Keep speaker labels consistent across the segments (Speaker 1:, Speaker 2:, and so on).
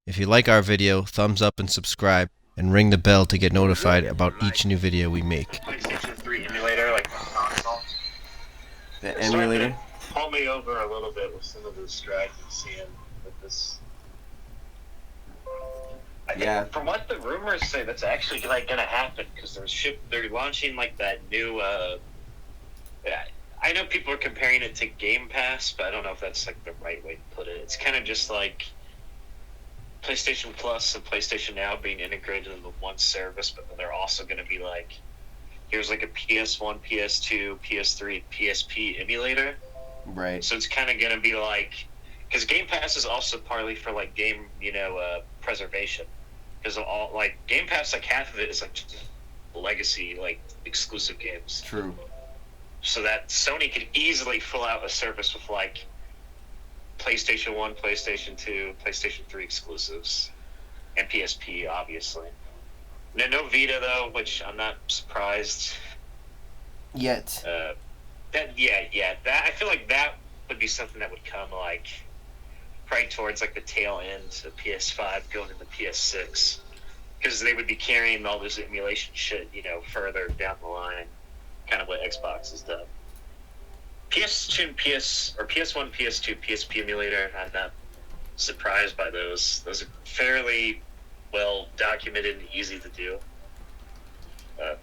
Speaker 1: If you like our video, thumbs up and subscribe, and ring the bell to get notified about each new video we make.
Speaker 2: PlayStation 3 emulator, like console.
Speaker 3: The emulator?
Speaker 2: Pull me over a little bit with some of the strides I'm seeing with this. I think from what the rumors say, that's actually like gonna happen because they're launching like that new. I know people are comparing it to Game Pass, but I don't know if that's like the right way to put it. It's kind of just like PlayStation Plus and PlayStation Now being integrated into one service, but then they're also going to be like, here's like a PS1, PS2, PS3, PSP emulator.
Speaker 3: Right.
Speaker 2: So it's kind of going to be like, because Game Pass is also partly for like game, preservation. Because all like Game Pass, like half of it is like just legacy, like exclusive games.
Speaker 3: True.
Speaker 2: So that Sony could easily fill out a service with like PlayStation 1, PlayStation 2, PlayStation 3 exclusives, and PSP, obviously. No Vita, though, which I'm not surprised.
Speaker 3: Yet.
Speaker 2: That I feel like that would be something that would come, like, probably towards, like, the tail end of PS5 going into PS6. Because they would be carrying all this emulation shit, further down the line. Kind of what Xbox has done. PS2, PS1, PS2, PSP emulator, I'm not surprised by those. Those are fairly well documented and easy to do.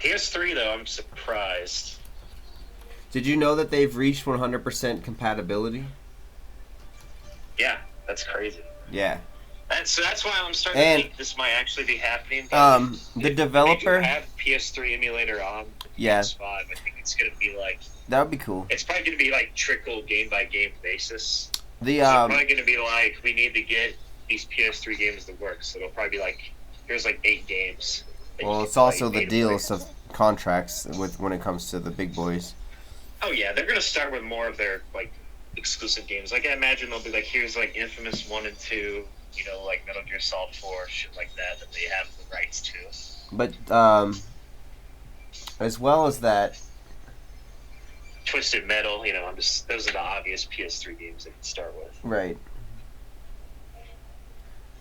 Speaker 2: PS3, though, I'm surprised.
Speaker 3: Did you know that they've reached 100% compatibility?
Speaker 2: Yeah, that's crazy.
Speaker 3: Yeah.
Speaker 2: So that's why I'm starting to think this might actually be happening.
Speaker 3: The developer...
Speaker 2: If you have PS3 emulator on PS5, I think it's going to be like...
Speaker 3: That would be cool.
Speaker 2: It's probably going to be like trickle game-by-game basis.
Speaker 3: It's
Speaker 2: probably going to be like, we need to get these PS3 games to work. So it'll probably be like, here's like 8 games.
Speaker 3: Well, it's also the deals of contracts when it comes to the big boys.
Speaker 2: Oh, yeah. They're going to start with more of their like exclusive games. Like, I imagine they'll be like, here's like Infamous 1 and 2, like Metal Gear Solid 4, shit like that they have the rights to.
Speaker 3: But, as well as that...
Speaker 2: Twisted Metal, those are the obvious PS3 games that you can start with.
Speaker 3: Right.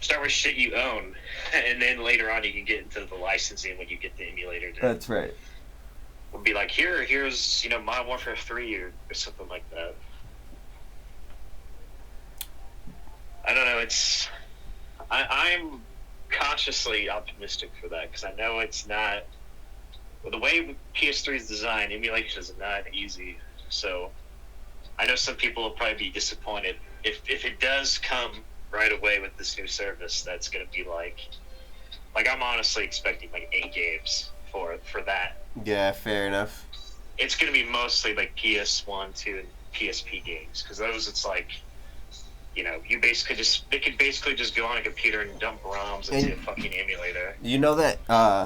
Speaker 2: Start with shit you own, and then later on you can get into the licensing when you get the emulator.
Speaker 3: That's right.
Speaker 2: We'll be like, here's Modern Warfare 3 or something like that. I don't know. I'm cautiously optimistic for that because I know it's not. Well, the way PS3 is designed, emulation is not easy. So I know some people will probably be disappointed if it does come right away with this new service. That's going to be like I'm honestly expecting like 8 games for that.
Speaker 3: Yeah, fair enough.
Speaker 2: It's going to be mostly like PS1, 2, and PSP games because those it's like. They could basically just go on a computer and dump ROMs into a fucking emulator.
Speaker 3: You know that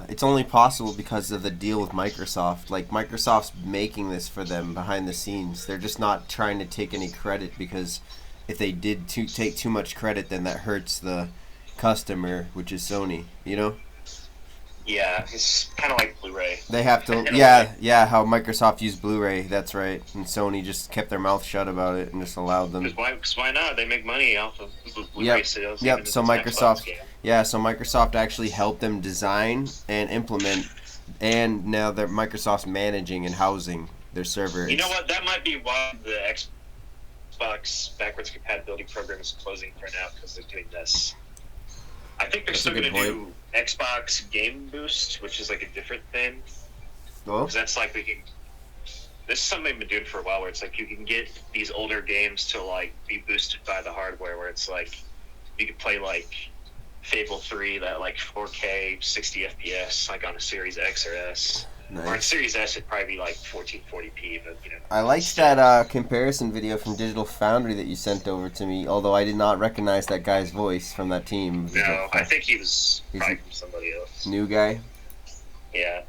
Speaker 3: it's only possible because of the deal with Microsoft. Like, Microsoft's making this for them behind the scenes. They're just not trying to take any credit because if they did take too much credit, then that hurts the customer, which is Sony,
Speaker 2: Yeah, it's kind of like Blu-ray.
Speaker 3: They have to, how Microsoft used Blu-ray, that's right. And Sony just kept their mouth shut about it and just allowed them.
Speaker 2: Because why not? They make money off of Blu-ray sales.
Speaker 3: Yep, so Microsoft actually helped them design and implement, and now they're Microsoft's managing and housing their server.
Speaker 2: You know what? That might be why the Xbox backwards compatibility program is closing for now, because they're doing this. I think they're still going to do Xbox Game Boost, which is like a different thing.
Speaker 3: Oh?
Speaker 2: Because that's like this is something they've been doing for a while, where it's like you can get these older games to like be boosted by the hardware, where it's like you can play like Fable 3 that like 4K 60 FPS like on a Series X or S.
Speaker 3: Nice.
Speaker 2: Or on Series S it'd probably be like 1440p, but
Speaker 3: I liked that comparison video from Digital Foundry that you sent over to me, although I did not recognize that guy's voice from that team.
Speaker 2: No, I think he was probably from somebody else.
Speaker 3: New guy?
Speaker 2: Yeah.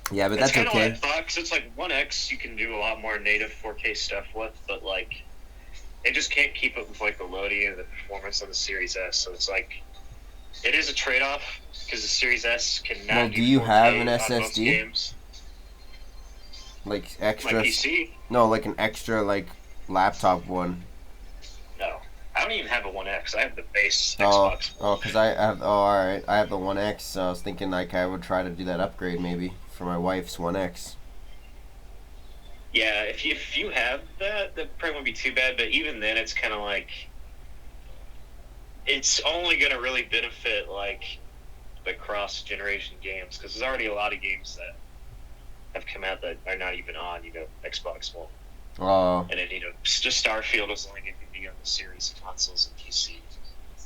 Speaker 3: Yeah, but that's okay.
Speaker 2: It's kind of like Fox. It's like 1X you can do a lot more native 4K stuff with, but like they just can't keep up with like the loading and the performance on the Series S, so it's like it is a trade-off because the Series S cannot.
Speaker 3: Well, do you have an SSD? Like extra?
Speaker 2: My PC?
Speaker 3: No, like an extra like laptop one.
Speaker 2: No, I don't even have a One X. I have the base
Speaker 3: Oh,
Speaker 2: Xbox.
Speaker 3: because I have. Oh, all right. I have the One X. So I was thinking like I would try to do that upgrade maybe for my wife's One X.
Speaker 2: Yeah, if you have that probably won't be too bad. But even then, it's kind of like it's only going to really benefit like the cross-generation games because there's already a lot of games that have come out that are not even on Xbox One.
Speaker 3: Oh.
Speaker 2: And then just Starfield is only going to be on the series consoles and PC.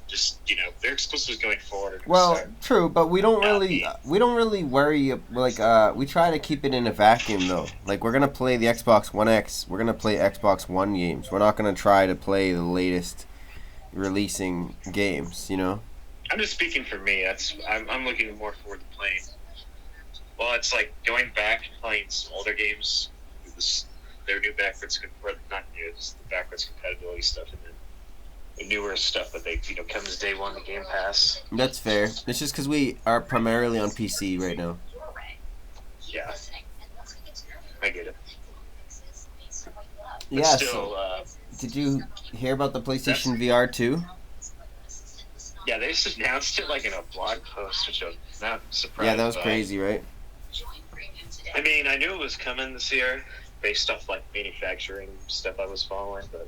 Speaker 2: Just their exclusives going forward.
Speaker 3: Well, true, but we don't really worry. Like we try to keep it in a vacuum though. Like we're gonna play the Xbox One X. We're gonna play Xbox One games. We're not gonna try to play the latest releasing games.
Speaker 2: I'm just speaking for me. I'm looking more forward to playing. Well, it's like going back and playing some older games. Their new not new, just the backwards compatibility stuff, and then the newer stuff that they comes day one to Game Pass.
Speaker 3: That's fair. It's just because we are primarily on PC right now.
Speaker 2: Yeah, I get it.
Speaker 3: Yeah.
Speaker 2: Still,
Speaker 3: did you hear about the PlayStation VR 2?
Speaker 2: Yeah, they just announced it like in a blog post, which I'm not surprised.
Speaker 3: Yeah, that was crazy, right?
Speaker 2: I mean, I knew it was coming this year, based off like manufacturing stuff I was following, but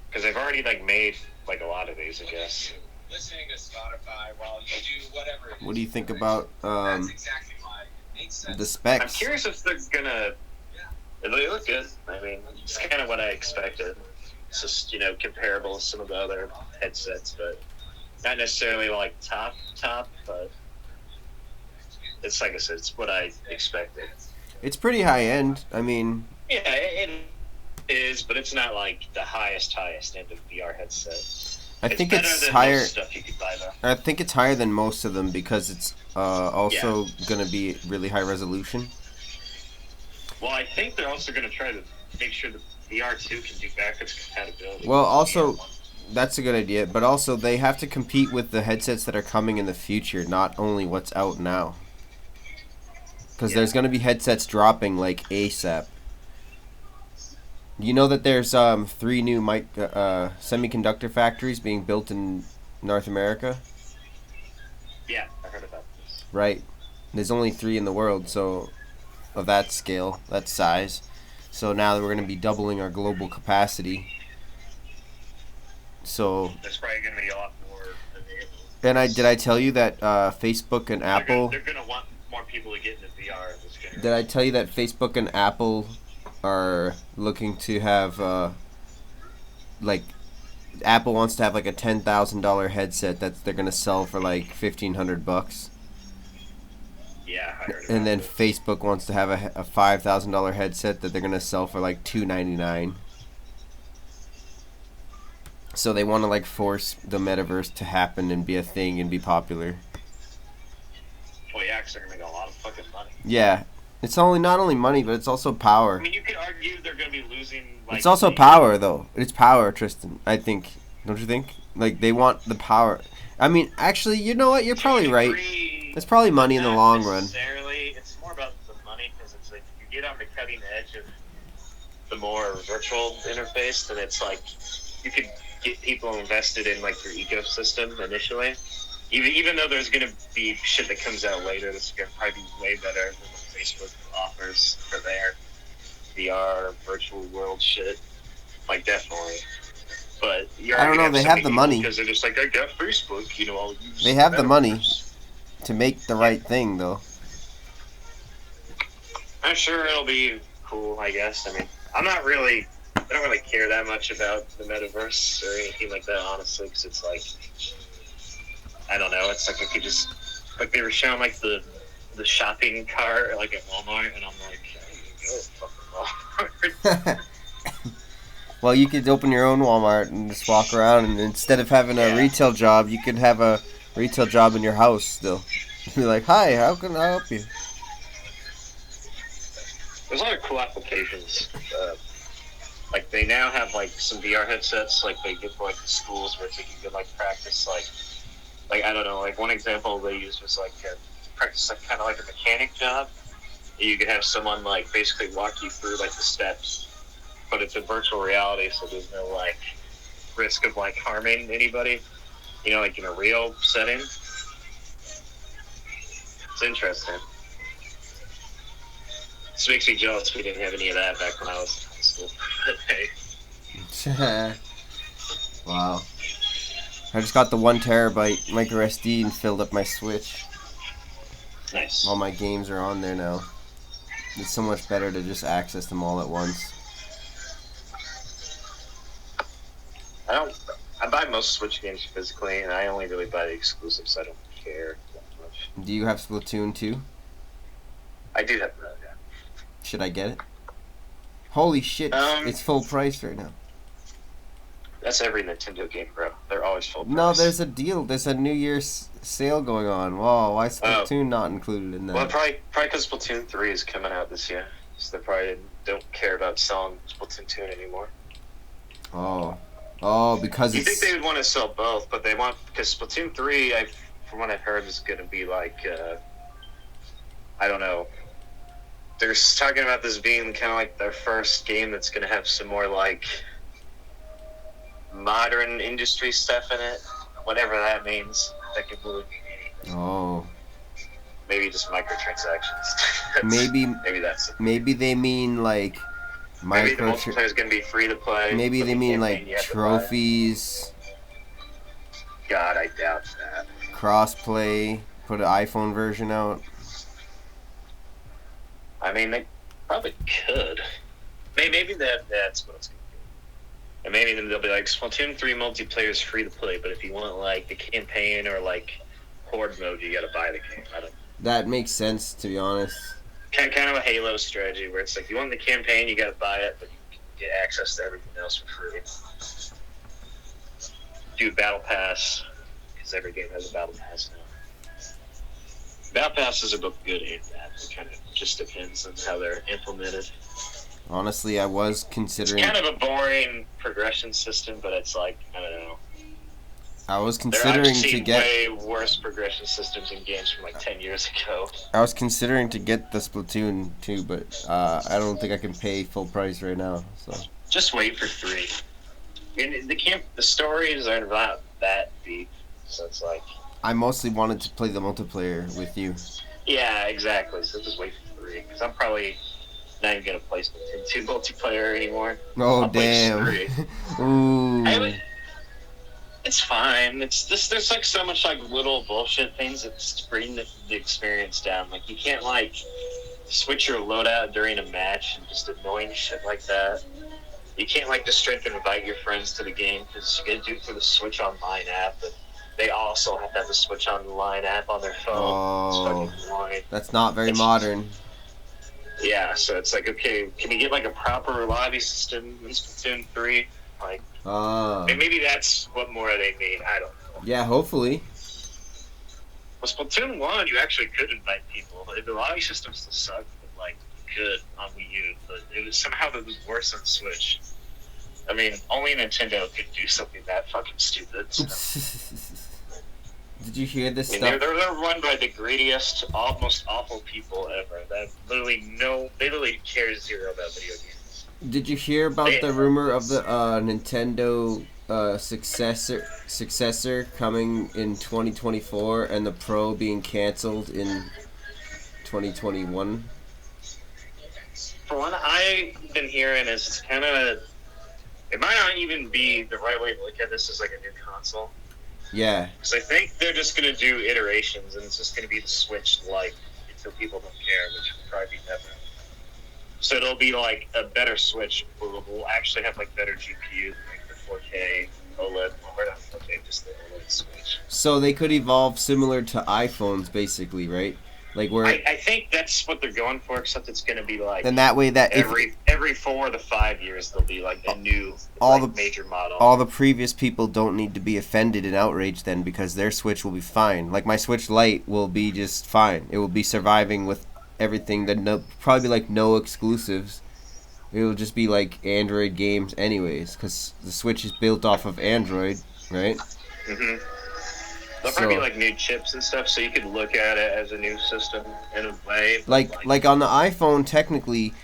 Speaker 2: because they've already like made like a lot of these, I guess.
Speaker 4: Listening to Spotify while you do whatever.
Speaker 3: What do you think about
Speaker 4: That's exactly why it makes sense.
Speaker 3: the specs?
Speaker 2: I'm curious if they're gonna. They look good. I mean, it's kind of what I expected. It's just comparable to some of the other headsets, but not necessarily like top, but it's like I said, it's what I expected.
Speaker 3: It's pretty high end. I mean,
Speaker 2: Yeah, it is, but it's not like the highest end of VR headset.
Speaker 3: I think
Speaker 2: better
Speaker 3: it's
Speaker 2: than
Speaker 3: higher.
Speaker 2: most stuff you could buy, though.
Speaker 3: I think it's higher than most of them because it's also going to be really high resolution.
Speaker 2: Well, I think they're also going to try to make sure that VR2 can do backwards compatibility.
Speaker 3: Well, also, that's a good idea, but also they have to compete with the headsets that are coming in the future, not only what's out now. Because there's going to be headsets dropping like ASAP. You know that there's 3 new semiconductor factories being built in North America?
Speaker 2: Yeah, I heard about this.
Speaker 3: Right. There's only 3 in the world, so of that scale, that size. So now we're going to be doubling our global capacity. So.
Speaker 2: There's probably going to be a lot more available.
Speaker 3: And did I tell you that Facebook and Apple?
Speaker 2: They're going to want more people to get into VR.
Speaker 3: Did I tell you that Facebook and Apple are looking to have Apple wants to have like a $10,000 headset that they're going to sell for like $1,500?
Speaker 2: Yeah, I heard about
Speaker 3: And then
Speaker 2: this.
Speaker 3: Facebook wants to have a $5,000 headset that they're gonna sell for like $299. So they want to like force the metaverse to happen and be a thing and be popular.
Speaker 2: Well, yeah, because they're gonna make a lot of fucking money.
Speaker 3: Yeah, it's not only money, but it's also power.
Speaker 2: I mean, you could argue they're gonna be losing. Like,
Speaker 3: It's also power, though. It's power, Tristan. I think. Don't you think? Like they want the power. I mean, actually, you know what? You're probably right. It's probably money in the long run.
Speaker 2: Necessarily, it's more about the money because it's like if you get on the cutting edge of the more virtual interface, then it's like you could get people invested in like your ecosystem initially. Even though there's gonna be shit that comes out later that's gonna probably be way better than what Facebook offers for their VR virtual world shit. Like definitely. But
Speaker 3: I don't know. They have the money
Speaker 2: because they're just like I got Facebook. I'll use.
Speaker 3: They have the money
Speaker 2: metaverse.
Speaker 3: to make the right thing, though.
Speaker 2: I'm sure it'll be cool, I guess. I mean, I don't really care that much about the metaverse or anything like that, honestly, because it's like, I don't know, it's like if you just, like they were showing like the shopping cart like at Walmart, and I'm like, I don't even go to fucking Walmart.
Speaker 3: Well, you could open your own Walmart and just walk around, and instead of having a retail job, you could have a retail job in your house still. Be like, hi, how can I help you?
Speaker 2: There's a lot of cool applications. Like they now have like some VR headsets like they give for like the schools where it's like you can like practice like I don't know, like one example they used was like practice like kind of like a mechanic job. You could have someone like basically walk you through like the steps, but it's in virtual reality, so there's no like risk of like harming anybody, you know, like in a real setting. It's interesting. This makes me jealous we didn't have any of that back when I was in high school. Hey.
Speaker 3: Wow. I just got the 1 terabyte micro SD and filled up my Switch.
Speaker 2: Nice.
Speaker 3: All my games are on there now. It's so much better to just access them all at once.
Speaker 2: I buy most Switch games physically, and I only really buy the exclusives, so I don't care that much.
Speaker 3: Do you have Splatoon 2?
Speaker 2: I do have that, yeah.
Speaker 3: Should I get it? Holy shit, it's full price right now.
Speaker 2: That's every Nintendo game, bro. They're always full price.
Speaker 3: No, there's a deal. There's a New Year's sale going on. Whoa, why is Splatoon not included in that?
Speaker 2: Well, probably because Splatoon 3 is coming out this year. So they probably don't care about selling Splatoon 2 anymore.
Speaker 3: Oh, because
Speaker 2: you think they would want to sell both, but they want... Because Splatoon 3, from what I've heard, is going to be like... I don't know. They're talking about this being kind of like their first game that's going to have some more like... modern industry stuff in it, whatever that means. That could really mean anything.
Speaker 3: Oh.
Speaker 2: Maybe just microtransactions. Maybe that's it.
Speaker 3: Maybe they mean like
Speaker 2: maybe the multiplayer is going to be free to play.
Speaker 3: Maybe they mean like trophies.
Speaker 2: God, I doubt that.
Speaker 3: Crossplay. Put an iPhone version out.
Speaker 2: I mean, they probably could. Maybe that's what it's going to be. And maybe then they'll be like, Splatoon 3 multiplayer is free to play, but if you want like the campaign or like horde mode, you gotta buy the game.
Speaker 3: That makes sense, to be honest.
Speaker 2: Kind of a Halo strategy where it's like, you want the campaign, you gotta buy it, but you can get access to everything else for free. Do Battle Pass, because every game has a Battle Pass now. Battle Passes are both good and bad. It kind of just depends on how they're implemented.
Speaker 3: Honestly, I was considering...
Speaker 2: It's kind of a boring progression system, but it's like, I don't know.
Speaker 3: I was considering to get...
Speaker 2: way worse progression systems in games from like 10 years ago.
Speaker 3: I was considering to get the Splatoon 2, but I don't think I can pay full price right now, so...
Speaker 2: Just wait for 3. And the stories are not that deep, so it's like...
Speaker 3: I mostly wanted to play the multiplayer with you.
Speaker 2: Yeah, exactly, so just wait for 3, because I'm probably... not even gonna play Splatoon 2 multiplayer anymore.
Speaker 3: Oh,
Speaker 2: I'll
Speaker 3: damn.
Speaker 2: Ooh. It's fine. It's just, there's like so much like little bullshit things that bring the experience down. Like you can't like switch your loadout during a match and just annoying shit like that. You can't like just straight up invite your friends to the game because you gotta do it for the Switch Online app, but they also have to have the Switch Online app on their phone.
Speaker 3: Oh,
Speaker 2: it's fucking annoying.
Speaker 3: That's not very modern.
Speaker 2: Yeah, so it's like, okay, can we get like a proper lobby system in Splatoon 3? Like, maybe that's what more they need. I don't know.
Speaker 3: Yeah, hopefully.
Speaker 2: Well, Splatoon 1, you actually could invite people. The lobby system still sucked, but like, you could on Wii U. But it was somehow it was worse on Switch. I mean, only Nintendo could do something that fucking stupid. So.
Speaker 3: Did you hear this stuff?
Speaker 2: They're run by the greediest, most awful people ever. That they literally care zero about video games.
Speaker 3: Did you hear about the rumor of the Nintendo successor coming in 2024 and the Pro being canceled in 2021?
Speaker 2: For what I've been hearing is it's kind of... It might not even be the right way to look at this as like a new console.
Speaker 3: Yeah.
Speaker 2: Because I think they're just going to do iterations, and it's just going to be the Switch Lite until people don't care, which will probably be never. So it'll be like a better Switch, where we'll actually have like better GPU, like the 4K OLED, or not 4K, just the OLED Switch.
Speaker 3: So they could evolve similar to iPhones, basically, right? Like where
Speaker 2: I think that's what they're going for, except it's going to be like...
Speaker 3: And that way that
Speaker 2: every 4 to 5 years, there'll be like a new major model.
Speaker 3: All the previous people don't need to be offended and outraged then, because their Switch will be fine. Like my Switch Lite will be just fine. It will be surviving with everything. Probably like no exclusives. It will just be like Android games anyways, because the Switch is built off of Android, right?
Speaker 2: Mm-hmm. There'll probably be like new chips and stuff, so you could look at it as a new system in a way.
Speaker 3: Like on the iPhone, technically,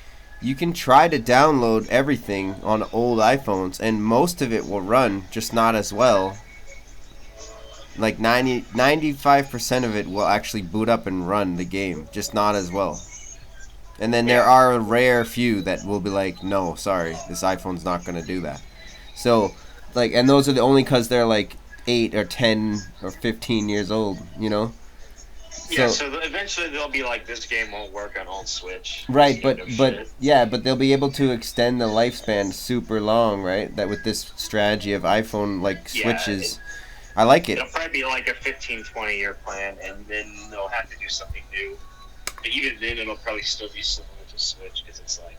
Speaker 3: you can try to download everything on old iPhones, and most of it will run, just not as well. Like 95% of it will actually boot up and run the game, just not as well. And then there are a rare few that will be like, no, sorry, this iPhone's not going to do that. So, like, and those are the only because they're like 8 or 10 or 15 years old, you know?
Speaker 2: Yeah, so eventually they'll be like, this game won't work on old Switch.
Speaker 3: Right, but they'll be able to extend the lifespan super long, right? That with this strategy of iPhone like switches, I like it.
Speaker 2: It'll probably be like a 15-20 year plan, and then they'll have to do something new. But even then, it'll probably still be similar to Switch because it's like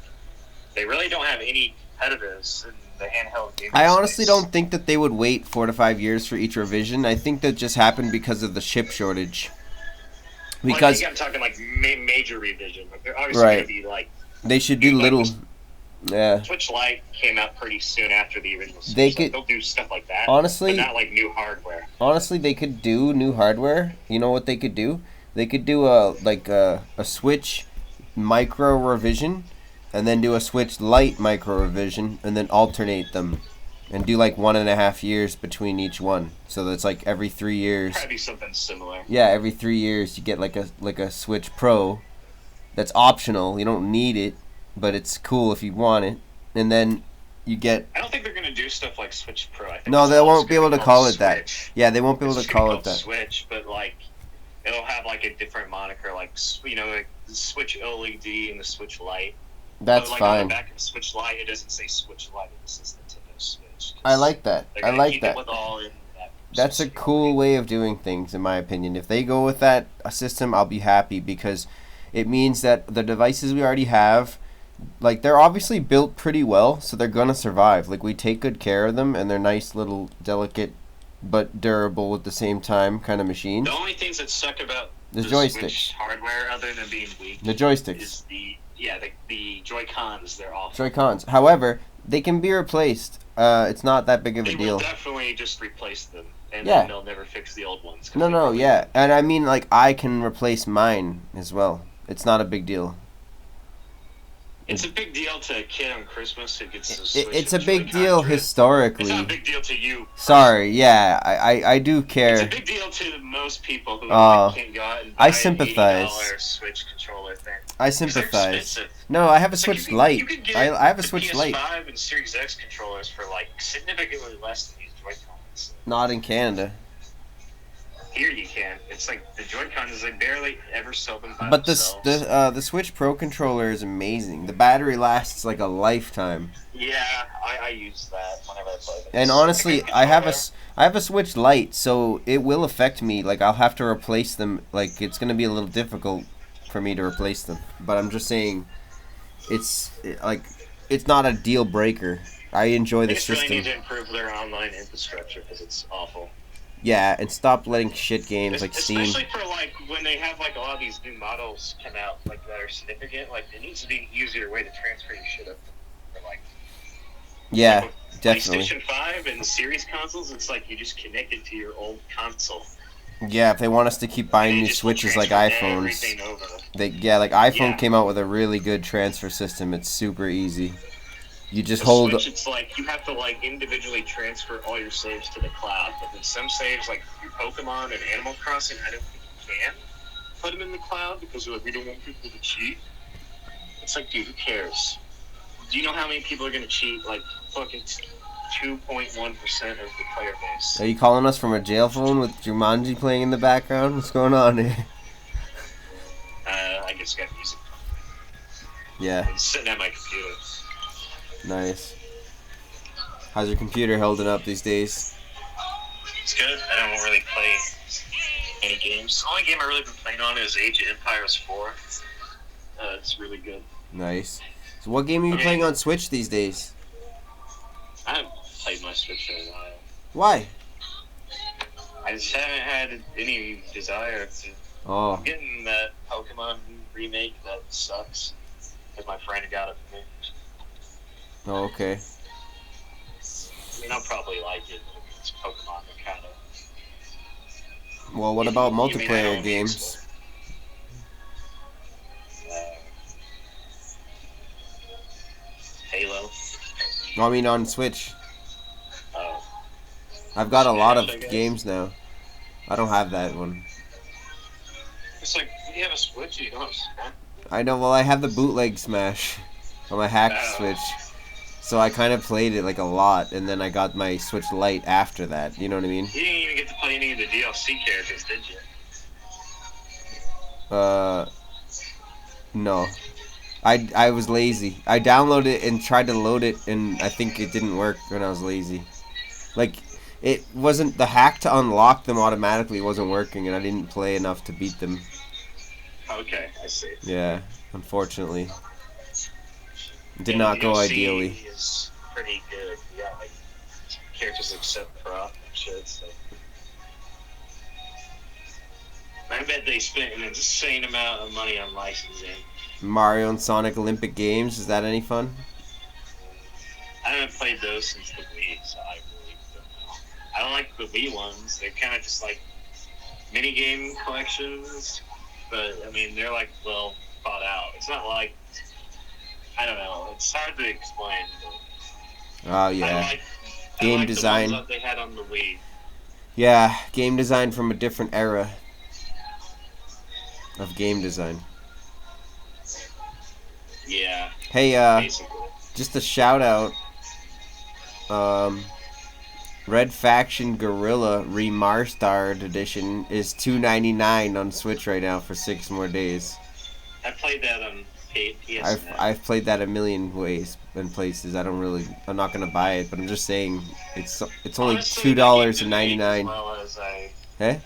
Speaker 2: they really don't have any competitors in the handheld game.
Speaker 3: I honestly don't think that they would wait 4 to 5 years for each revision. I think that just happened because of the chip shortage. Because
Speaker 2: I'm talking like major revision. Like they're obviously going to be like
Speaker 3: they should do little. Yeah.
Speaker 2: Switch Lite came out pretty soon after the original Switch.
Speaker 3: They could,
Speaker 2: they'll do stuff like that.
Speaker 3: Honestly,
Speaker 2: but not like new hardware.
Speaker 3: Honestly, they could do new hardware. You know what they could do? They could do a Switch micro revision, and then do a Switch Lite micro revision, and then alternate them, and do like 1.5 years between each one. So that's like every 3 years.
Speaker 2: Probably something similar.
Speaker 3: Yeah, every 3 years you get like a Switch Pro. That's optional. You don't need it, but it's cool if you want it. And then you get.
Speaker 2: I don't think they're gonna do stuff like Switch Pro. I think
Speaker 3: no, they won't be able to call it that.
Speaker 2: Switch.
Speaker 3: Yeah, they won't be able to call it that.
Speaker 2: Switch, but like it'll have like a different moniker, like like the Switch OLED and the Switch Lite.
Speaker 3: That's
Speaker 2: but, like,
Speaker 3: fine.
Speaker 2: On the back of the Switch Lite, it doesn't say Switch Lite. It says Nintendo Switch.
Speaker 3: I like that. I like that. That's a cool way of doing things, in my opinion. If they go with that system, I'll be happy because it means that the devices we already have, like, they're obviously built pretty well, so they're gonna survive. Like, we take good care of them, and they're nice little delicate but durable at the same time kind of machines.
Speaker 2: The only things that suck about
Speaker 3: the
Speaker 2: joysticks
Speaker 3: Switch
Speaker 2: hardware, other than being weak,
Speaker 3: the joysticks,
Speaker 2: is the Joy-Cons. They're awful.
Speaker 3: Joy-Cons. However, they can be replaced. It's not that big of a deal.
Speaker 2: They will definitely just replace them, and then they'll never fix the old ones.
Speaker 3: No, yeah, and I mean, like, I can replace mine as well. It's not a big deal.
Speaker 2: It's a big deal to a kid on Christmas who gets the Switch.
Speaker 3: It's a big deal historically. It's
Speaker 2: not a big deal to you.
Speaker 3: Sorry, yeah, I do care.
Speaker 2: It's a big deal to most people who can't go out and buy
Speaker 3: I sympathize.
Speaker 2: an $80 Switch controller thing.
Speaker 3: I sympathize. No, I have a Switch Lite. I have a Switch Lite.
Speaker 2: PS5 and Series X controllers for like significantly less than these Joy-Cons.
Speaker 3: Not in Canada.
Speaker 2: Here you can. It's like the Joy-Cons, they barely ever sell them by
Speaker 3: but
Speaker 2: themselves.
Speaker 3: the Switch Pro controller is amazing. The battery lasts like a lifetime.
Speaker 2: Yeah, I use that whenever I play this.
Speaker 3: And honestly, I have a Switch Lite, so it will affect me. Like, I'll have to replace them. Like, it's gonna be a little difficult for me to replace them. But I'm just saying, it's not a deal breaker. I enjoy the system.
Speaker 2: They really need to improve their online infrastructure because it's awful.
Speaker 3: Yeah, and stop letting shit games like Steam.
Speaker 2: Especially for like when they have like a lot of these new models come out like that are significant. Like it needs to be an easier way to transfer your shit up. For, like,
Speaker 3: yeah, definitely.
Speaker 2: PlayStation 5 and Series consoles, it's like you just connect it to your old console.
Speaker 3: Yeah, if they want us to keep buying new Switches like iPhones, iPhone came out with a really good transfer system. It's super easy. You just hold.
Speaker 2: Switch, it's like you have to like individually transfer all your saves to the cloud, but then some saves like your Pokemon and Animal Crossing, I don't think you can put them in the cloud because we don't want people to cheat. It's like, dude, who cares? Do you know how many people are gonna cheat? Like fucking 2.1% of the player base.
Speaker 3: Are you calling us from a jail phone with Jumanji playing in the background? What's going on here?
Speaker 2: I just got music.
Speaker 3: Yeah.
Speaker 2: I'm sitting at my computer.
Speaker 3: Nice. How's your computer holding up these days?
Speaker 2: It's good. I don't really play any games. The only game I've really been playing on is Age of Empires 4. It's really good.
Speaker 3: Nice. So what game are you playing on Switch these days?
Speaker 2: I haven't played my Switch in a while.
Speaker 3: Why?
Speaker 2: I just haven't had any desire to.
Speaker 3: Oh.
Speaker 2: I'm getting that Pokemon remake that sucks because my friend got it for me.
Speaker 3: Oh, okay.
Speaker 2: I mean, I'll probably like it. It's Pokemon. They're kind of.
Speaker 3: Well, what about multiplayer games? I mean, on Switch.
Speaker 2: Oh.
Speaker 3: I've got a lot of
Speaker 2: Smash, I guess.
Speaker 3: games now. I don't have that one.
Speaker 2: It's like, you have a Switch, you don't have Smash.
Speaker 3: I know, well, I have the bootleg Smash on my hacked
Speaker 2: Oh.
Speaker 3: Switch. So I kind of played it like a lot, and then I got my Switch Lite after that. You know what I mean?
Speaker 2: You didn't even get to play any of the DLC characters, did you?
Speaker 3: No. I was lazy. I downloaded it and tried to load it, and I think it didn't work when I was lazy. Like, it wasn't, the hack to unlock them automatically wasn't working, and I didn't play enough to beat them.
Speaker 2: Okay, I see.
Speaker 3: Yeah, unfortunately. It did
Speaker 2: And
Speaker 3: not go
Speaker 2: DLC
Speaker 3: ideally.
Speaker 2: is pretty good. Yeah, like characters except Pro and shit. So. I bet they spent an insane amount of money on licensing.
Speaker 3: Mario and Sonic Olympic Games, is that any fun?
Speaker 2: I haven't played those since the Wii, so I really don't know. I don't like the Wii ones. They're kind of just like minigame collections, but I mean they're like well thought out. It's not like I don't know. It's hard to explain. But
Speaker 3: Oh, yeah.
Speaker 2: I
Speaker 3: Game
Speaker 2: like
Speaker 3: design.
Speaker 2: The ones that they had on the Wii.
Speaker 3: Yeah, game design from a different era of game design.
Speaker 2: Yeah,
Speaker 3: Hey,
Speaker 2: basically.
Speaker 3: just a shout out. Red Faction Gorilla Remastered Edition is $2.99 on Switch right now for 6 more days.
Speaker 2: I played that on PS.
Speaker 3: I've played that a million ways and places. I'm not gonna buy it, but I'm just saying it's only
Speaker 2: Honestly,
Speaker 3: $2.99.
Speaker 2: Well as I.
Speaker 3: Eh?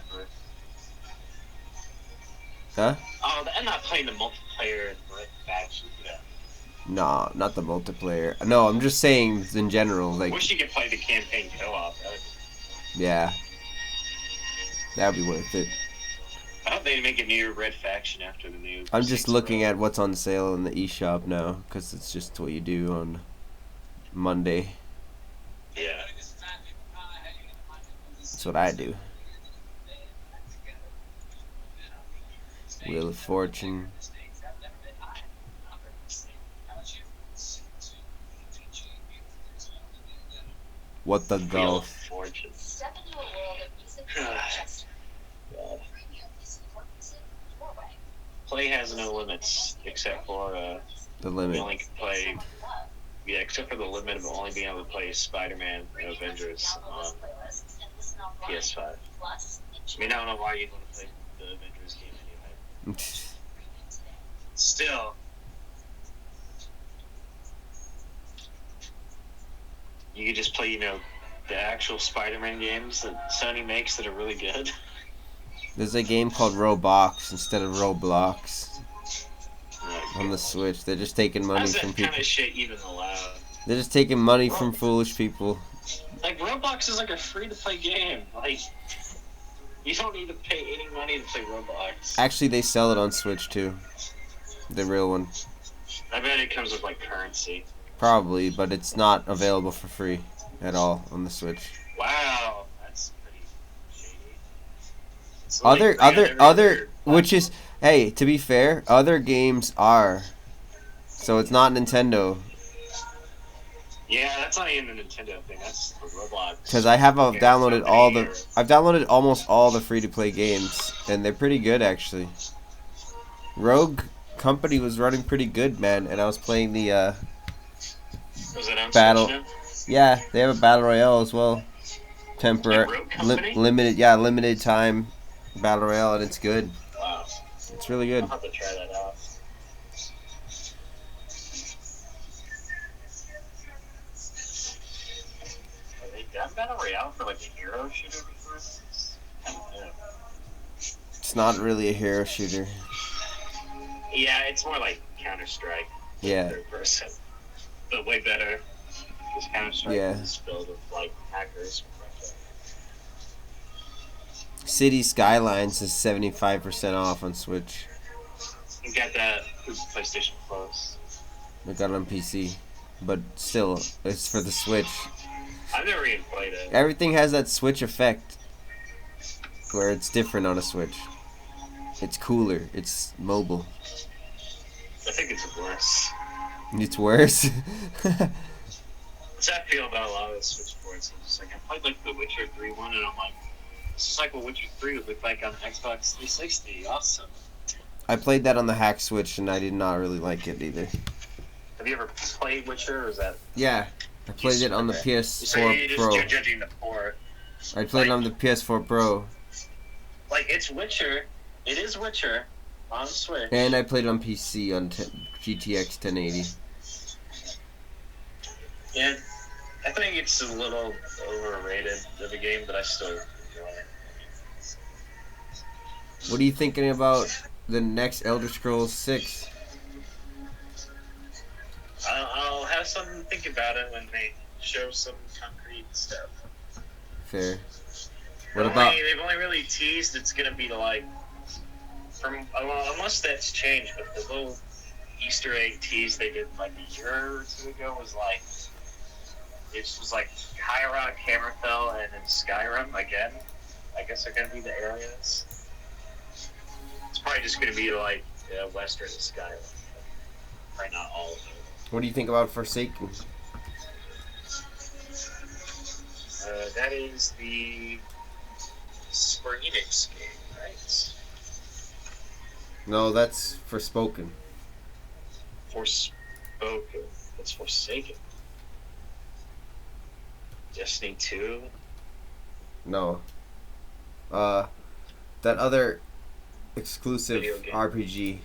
Speaker 3: Huh?
Speaker 2: Oh, I'm not playing the multiplayer Red Faction. Yeah.
Speaker 3: Nah, not the multiplayer. No, I'm just saying in general. Like,
Speaker 2: Wish you could play the campaign co-op.
Speaker 3: yeah, that'd be worth it.
Speaker 2: I hope they make a new Red Faction after the new.
Speaker 3: I'm just
Speaker 2: 6
Speaker 3: looking
Speaker 2: Pro.
Speaker 3: at what's on sale in the eShop now, because it's just what you do on Monday.
Speaker 2: Yeah.
Speaker 3: That's what I do. Wheel of Fortune. What the
Speaker 2: Wheel of
Speaker 3: golf?
Speaker 2: Fortune.
Speaker 5: Step into a world of music just
Speaker 2: God. Play has no limits except for
Speaker 3: The
Speaker 2: you
Speaker 3: limit.
Speaker 2: only can play. Yeah, except for the limit of only being able to play Spider-Man and Avengers on PS5. I mean, I don't know why you'd want to play the Avengers game anyway. Still, you could just play, the actual Spider-Man games that Sony makes that are really good.
Speaker 3: There's a game called Roblox instead of Roblox on the Switch. They're just taking money
Speaker 2: How's
Speaker 3: from
Speaker 2: that kind
Speaker 3: people.
Speaker 2: of shit even allowed?
Speaker 3: They're just taking money from foolish people.
Speaker 2: Like, Roblox is like a free-to-play game. Like, you don't need to pay any money to play Roblox.
Speaker 3: Actually, they sell it on Switch too. The real one.
Speaker 2: I bet it comes with, like, currency.
Speaker 3: Probably, but it's not available for free at all on the Switch.
Speaker 2: Wow, that's pretty shady. It's
Speaker 3: Other,
Speaker 2: like every other
Speaker 3: which is, hey, to be fair, other games are. So it's not Nintendo.
Speaker 2: Yeah, that's not even a Nintendo thing. That's the Roblox.
Speaker 3: Because I've
Speaker 2: Okay,
Speaker 3: downloaded
Speaker 2: company
Speaker 3: I've downloaded almost all the free-to-play games, and they're pretty good actually. Rogue Company was running pretty good, man, and I was playing the
Speaker 2: Was it on
Speaker 3: Battle-
Speaker 2: Switch now?
Speaker 3: yeah, they have a battle royale as well. Temporary,
Speaker 2: Rogue Company?
Speaker 3: limited time battle royale, and it's good.
Speaker 2: Wow.
Speaker 3: It's really good.
Speaker 2: I'll have to try that out. Have they done Battle Royale for like a hero shooter before? I don't know.
Speaker 3: It's not really a hero shooter.
Speaker 2: Yeah, it's more like Counter-Strike.
Speaker 3: Yeah.
Speaker 2: Third person. But way better. Because Counter-Strike
Speaker 3: Yeah.
Speaker 2: is filled with like hackers.
Speaker 3: City Skylines is 75% off on Switch.
Speaker 2: You got that through PlayStation Plus.
Speaker 3: I got it on PC, but still, it's for the Switch.
Speaker 2: I've never even played it.
Speaker 3: Everything has that Switch effect, where it's different on a Switch. It's cooler. It's mobile.
Speaker 2: I think it's worse.
Speaker 3: It's worse.
Speaker 2: That's how I feel about a lot of the Switch ports. I'm just like, I played like the Witcher 3 one, and I'm like, this is like what Witcher 3 would look like on Xbox 360. Awesome.
Speaker 3: I played that on the hack Switch, and I did not really like it either.
Speaker 2: Have you ever played Witcher, or is that...
Speaker 3: Yeah, I played it on the
Speaker 2: So
Speaker 3: PS4 Pro.
Speaker 2: you're judging the port.
Speaker 3: I played it on the PS4 Pro.
Speaker 2: Like, it's Witcher. It is Witcher on Switch.
Speaker 3: And I played it on PC on GTX 1080.
Speaker 2: Yeah, I think it's a little overrated of a game, but I still enjoy it.
Speaker 3: What are you thinking about the next Elder Scrolls 6?
Speaker 2: I'll have something to think about it when they show some concrete stuff.
Speaker 3: Fair. What about...
Speaker 2: They've only really teased it's gonna be like, well, unless that's changed, but the little Easter egg tease they did like a year or two ago was like, it was like High Rock, Hammerfell, and then Skyrim again. I guess they're gonna be the areas. It's probably just gonna be like Western Skyrim. Probably not all of it.
Speaker 3: What do you think about Forsaken?
Speaker 2: That is the Square Enix game, right?
Speaker 3: No, that's Forspoken.
Speaker 2: Forspoken. That's Forsaken. Destiny 2.
Speaker 3: No. That other exclusive
Speaker 2: Video game.
Speaker 3: RPG.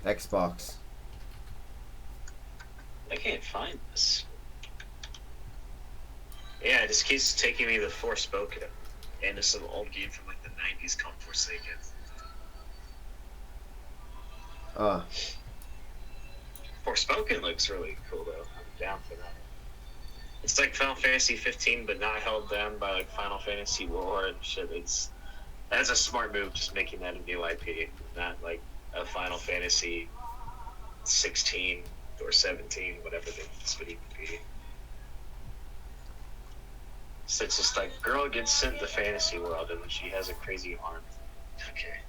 Speaker 3: Xbox.
Speaker 2: I can't find this. Yeah, it just keeps taking me to Forspoken and to some old game from like the 90s called Forsaken. Forspoken looks really cool though. I'm down for that. It's like Final Fantasy 15, but not held down by like Final Fantasy lore and shit. That's a smart move, just making that a new IP, not like a Final Fantasy 16 or 17, whatever this would even be. So it's just like, girl gets sent to fantasy world and then she has a crazy arm. Okay.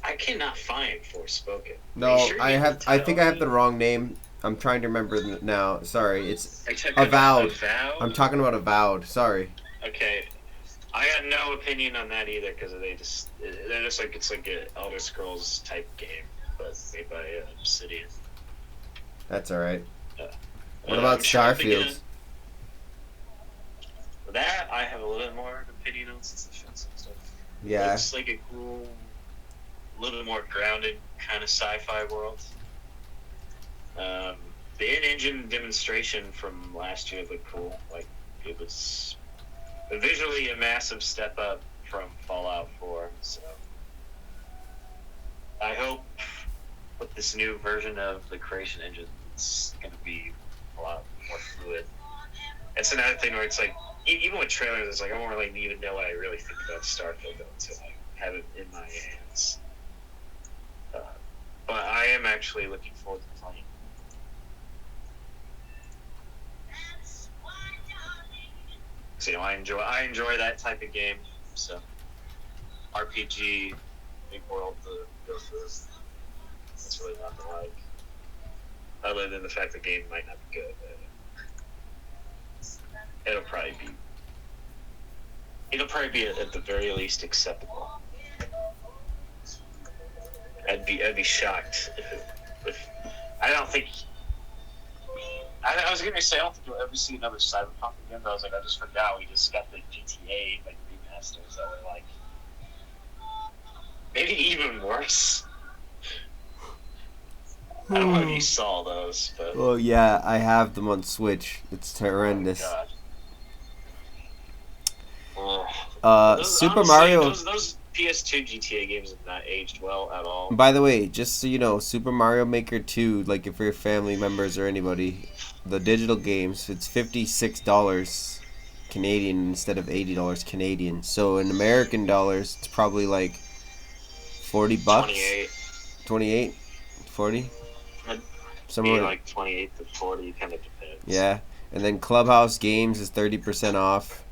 Speaker 2: I cannot find Forspoken.
Speaker 3: No,
Speaker 2: Sure
Speaker 3: I
Speaker 2: you
Speaker 3: have.
Speaker 2: can
Speaker 3: I think I
Speaker 2: tell
Speaker 3: have the
Speaker 2: me?
Speaker 3: wrong name. I'm trying to remember now. Sorry, it's
Speaker 2: Are you talking
Speaker 3: Avowed.
Speaker 2: about Avowed?
Speaker 3: I'm talking about Avowed. Sorry.
Speaker 2: Okay, I got no opinion on that either because they're just like, it's like an Elder Scrolls type game, but made by Obsidian.
Speaker 3: That's all right. What
Speaker 2: I'm
Speaker 3: about
Speaker 2: sure
Speaker 3: Starfield?
Speaker 2: That I have a little bit more opinion on since the show's and stuff.
Speaker 3: Yeah.
Speaker 2: It's like a cool, a little bit more grounded kind of sci-fi world. The in-engine demonstration from last year looked cool. Like, it was visually a massive step up from Fallout 4. So I hope with this new version of the creation engine, it's going to be a lot more fluid. It's another thing where it's like, even with trailers, it's like I don't really even know what I really think about Starfield until I have it in my hands. But I am actually looking forward to playing. So, I enjoy that type of game. So RPG, big world to go through. That's really not to like. Other than the fact the game might not be good. It'll probably be at the very least acceptable. I'd be shocked if I don't think. I was gonna say I don't think you'll ever see another Cyberpunk again, but I was like, I just forgot we just got the GTA like remasters that were like maybe even worse. I don't know if you saw those, but
Speaker 3: Well, yeah, I have them on Switch. It's horrendous.
Speaker 2: Oh, God. Those,
Speaker 3: Super
Speaker 2: honestly,
Speaker 3: Mario.
Speaker 2: Those PS2 GTA games have not aged well at all.
Speaker 3: By the way, just so you know, Super Mario Maker 2, like if your family members or anybody, the digital games, it's $56 Canadian instead of $80 Canadian. So in American dollars, it's probably like $40. 28, 40. Somewhere
Speaker 2: like 28 to 40, kind of depends.
Speaker 3: Yeah, and then Clubhouse Games is 30% off.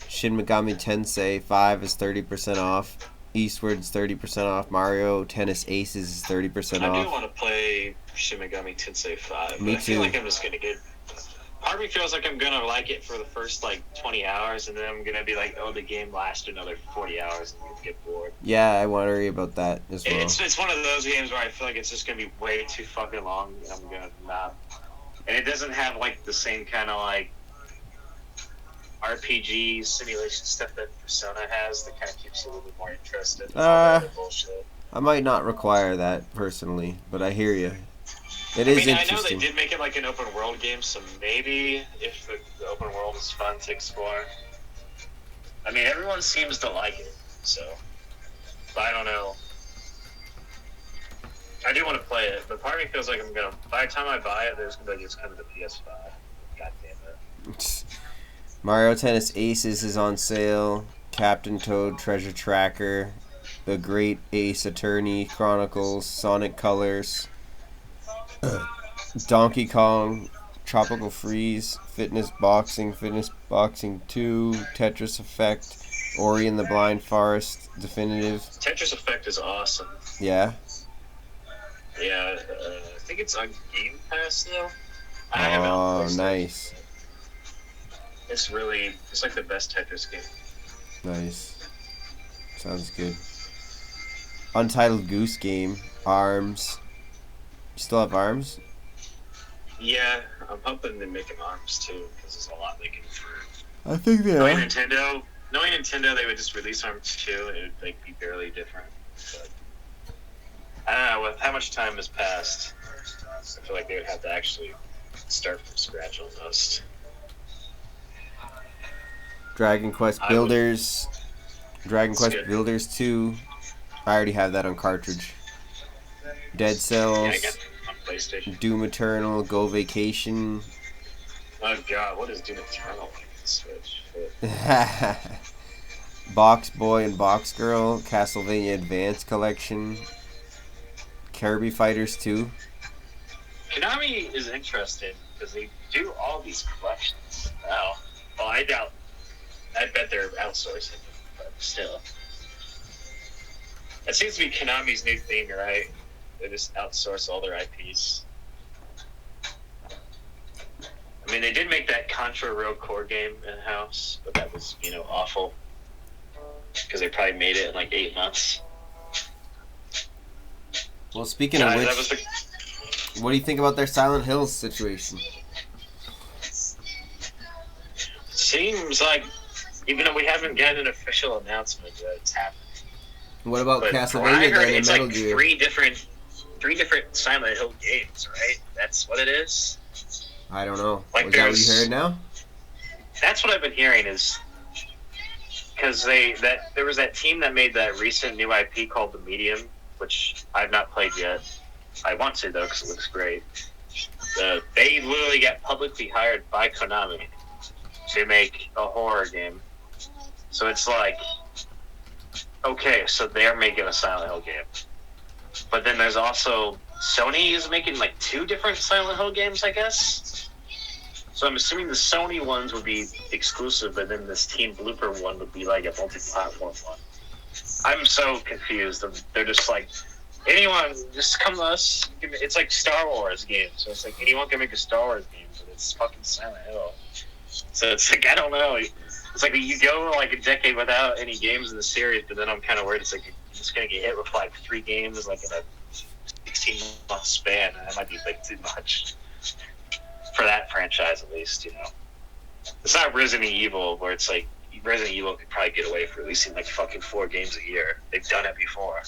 Speaker 3: Shin Megami Tensei 5 is 30% off. Eastward's 30% off. Mario Tennis Aces is 30%
Speaker 2: I do
Speaker 3: off.
Speaker 2: want to play Shin Megami Tensei 5.
Speaker 3: Me
Speaker 2: but I feel
Speaker 3: too.
Speaker 2: like I'm just gonna get. Part of me feels like I'm gonna like it for the first like 20 hours, and then I'm gonna be like, oh, the game lasts another 40 hours, and I'm gonna get bored.
Speaker 3: Yeah, I worry about that as well.
Speaker 2: It's one of those games where I feel like it's just gonna be way too fucking long, and I'm gonna not. And it doesn't have like the same kind of like RPG simulation stuff that Persona has that kind of keeps you a little bit more interested. In all that other bullshit.
Speaker 3: I might not require that personally, but I hear you. It
Speaker 2: I
Speaker 3: is
Speaker 2: mean, I know
Speaker 3: interesting.
Speaker 2: they did make it like an open world game, so maybe if the open world is fun to explore. I mean, everyone seems to like it, so. But I don't know. I do want to play it, but part of me feels like I'm gonna. By the time I buy it, there's gonna be it's coming to PS5. God damn it.
Speaker 3: Mario Tennis Aces is on sale. Captain Toad Treasure Tracker, The Great Ace Attorney Chronicles, Sonic Colors, Donkey Kong, Tropical Freeze, Fitness Boxing 2, Tetris Effect, Ori and the Blind Forest Definitive.
Speaker 2: Tetris Effect is awesome.
Speaker 3: Yeah.
Speaker 2: Yeah, I think it's on Game Pass though. I have it on
Speaker 3: Oh,
Speaker 2: PlayStation.
Speaker 3: nice.
Speaker 2: It's like the best Tetris game.
Speaker 3: Nice. Sounds good. Untitled Goose Game, ARMS. You still have ARMS?
Speaker 2: Yeah, I'm hoping they make an ARMS too, because there's a lot they can improve.
Speaker 3: I think they
Speaker 2: Knowing Nintendo, they would just release ARMS 2, and it would like, be barely different. But I don't know, with how much time has passed, I feel like they would have to actually start from scratch almost.
Speaker 3: Dragon Quest Builders. Dragon Quest
Speaker 2: good.
Speaker 3: Builders 2. I already have that on cartridge. Dead
Speaker 2: Yeah,
Speaker 3: Cells.
Speaker 2: I got it on PlayStation.
Speaker 3: Doom Eternal. Go Vacation.
Speaker 2: Oh god, what is Doom Eternal like on Switch? Shit.
Speaker 3: Box Boy and Box Girl. Castlevania Advance Collection. Kirby Fighters 2.
Speaker 2: Konami is interesting because they do all these collections now. Well, I bet they're outsourcing, but still. That seems to be Konami's new thing, right? They just outsource all their IPs. I mean, they did make that Contra Road Core game in-house, but that was, awful. Because they probably made it in like 8 months.
Speaker 3: Well, speaking of which,
Speaker 2: That was the...
Speaker 3: what do you think about their Silent Hills situation?
Speaker 2: Seems like, even though we haven't gotten an official announcement that it's happening.
Speaker 3: What about
Speaker 2: But from what I
Speaker 3: Castlevania
Speaker 2: heard,
Speaker 3: then and
Speaker 2: it's
Speaker 3: Metal
Speaker 2: like
Speaker 3: Gear?
Speaker 2: three different Silent Hill games, right? That's what it is.
Speaker 3: I don't know.
Speaker 2: Like,
Speaker 3: Is that what you
Speaker 2: there's-
Speaker 3: heard now?
Speaker 2: That's what I've been hearing is because there was that team that made that recent new IP called The Medium, which I've not played yet. I want to though because it looks great. They literally got publicly hired by Konami to make a horror game. So it's like, okay, so they're making a Silent Hill game. But then there's also Sony is making like 2 different Silent Hill games, I guess. So I'm assuming the Sony ones would be exclusive, but then this Team Blooper one would be like a multi-platform one. I'm so confused. They're just like, anyone, just come to us. It's like Star Wars games. So it's like anyone can make a Star Wars game, but it's fucking Silent Hill. So it's like, I don't know. It's like you go like a decade without any games in the series, but then I'm kind of worried it's like you're just going to get hit with like 3 games like in a 16-month span, and that might be like too much. For that franchise, at least, It's not Resident Evil, where it's like, Resident Evil could probably get away for releasing like fucking 4 games a year. They've done it before.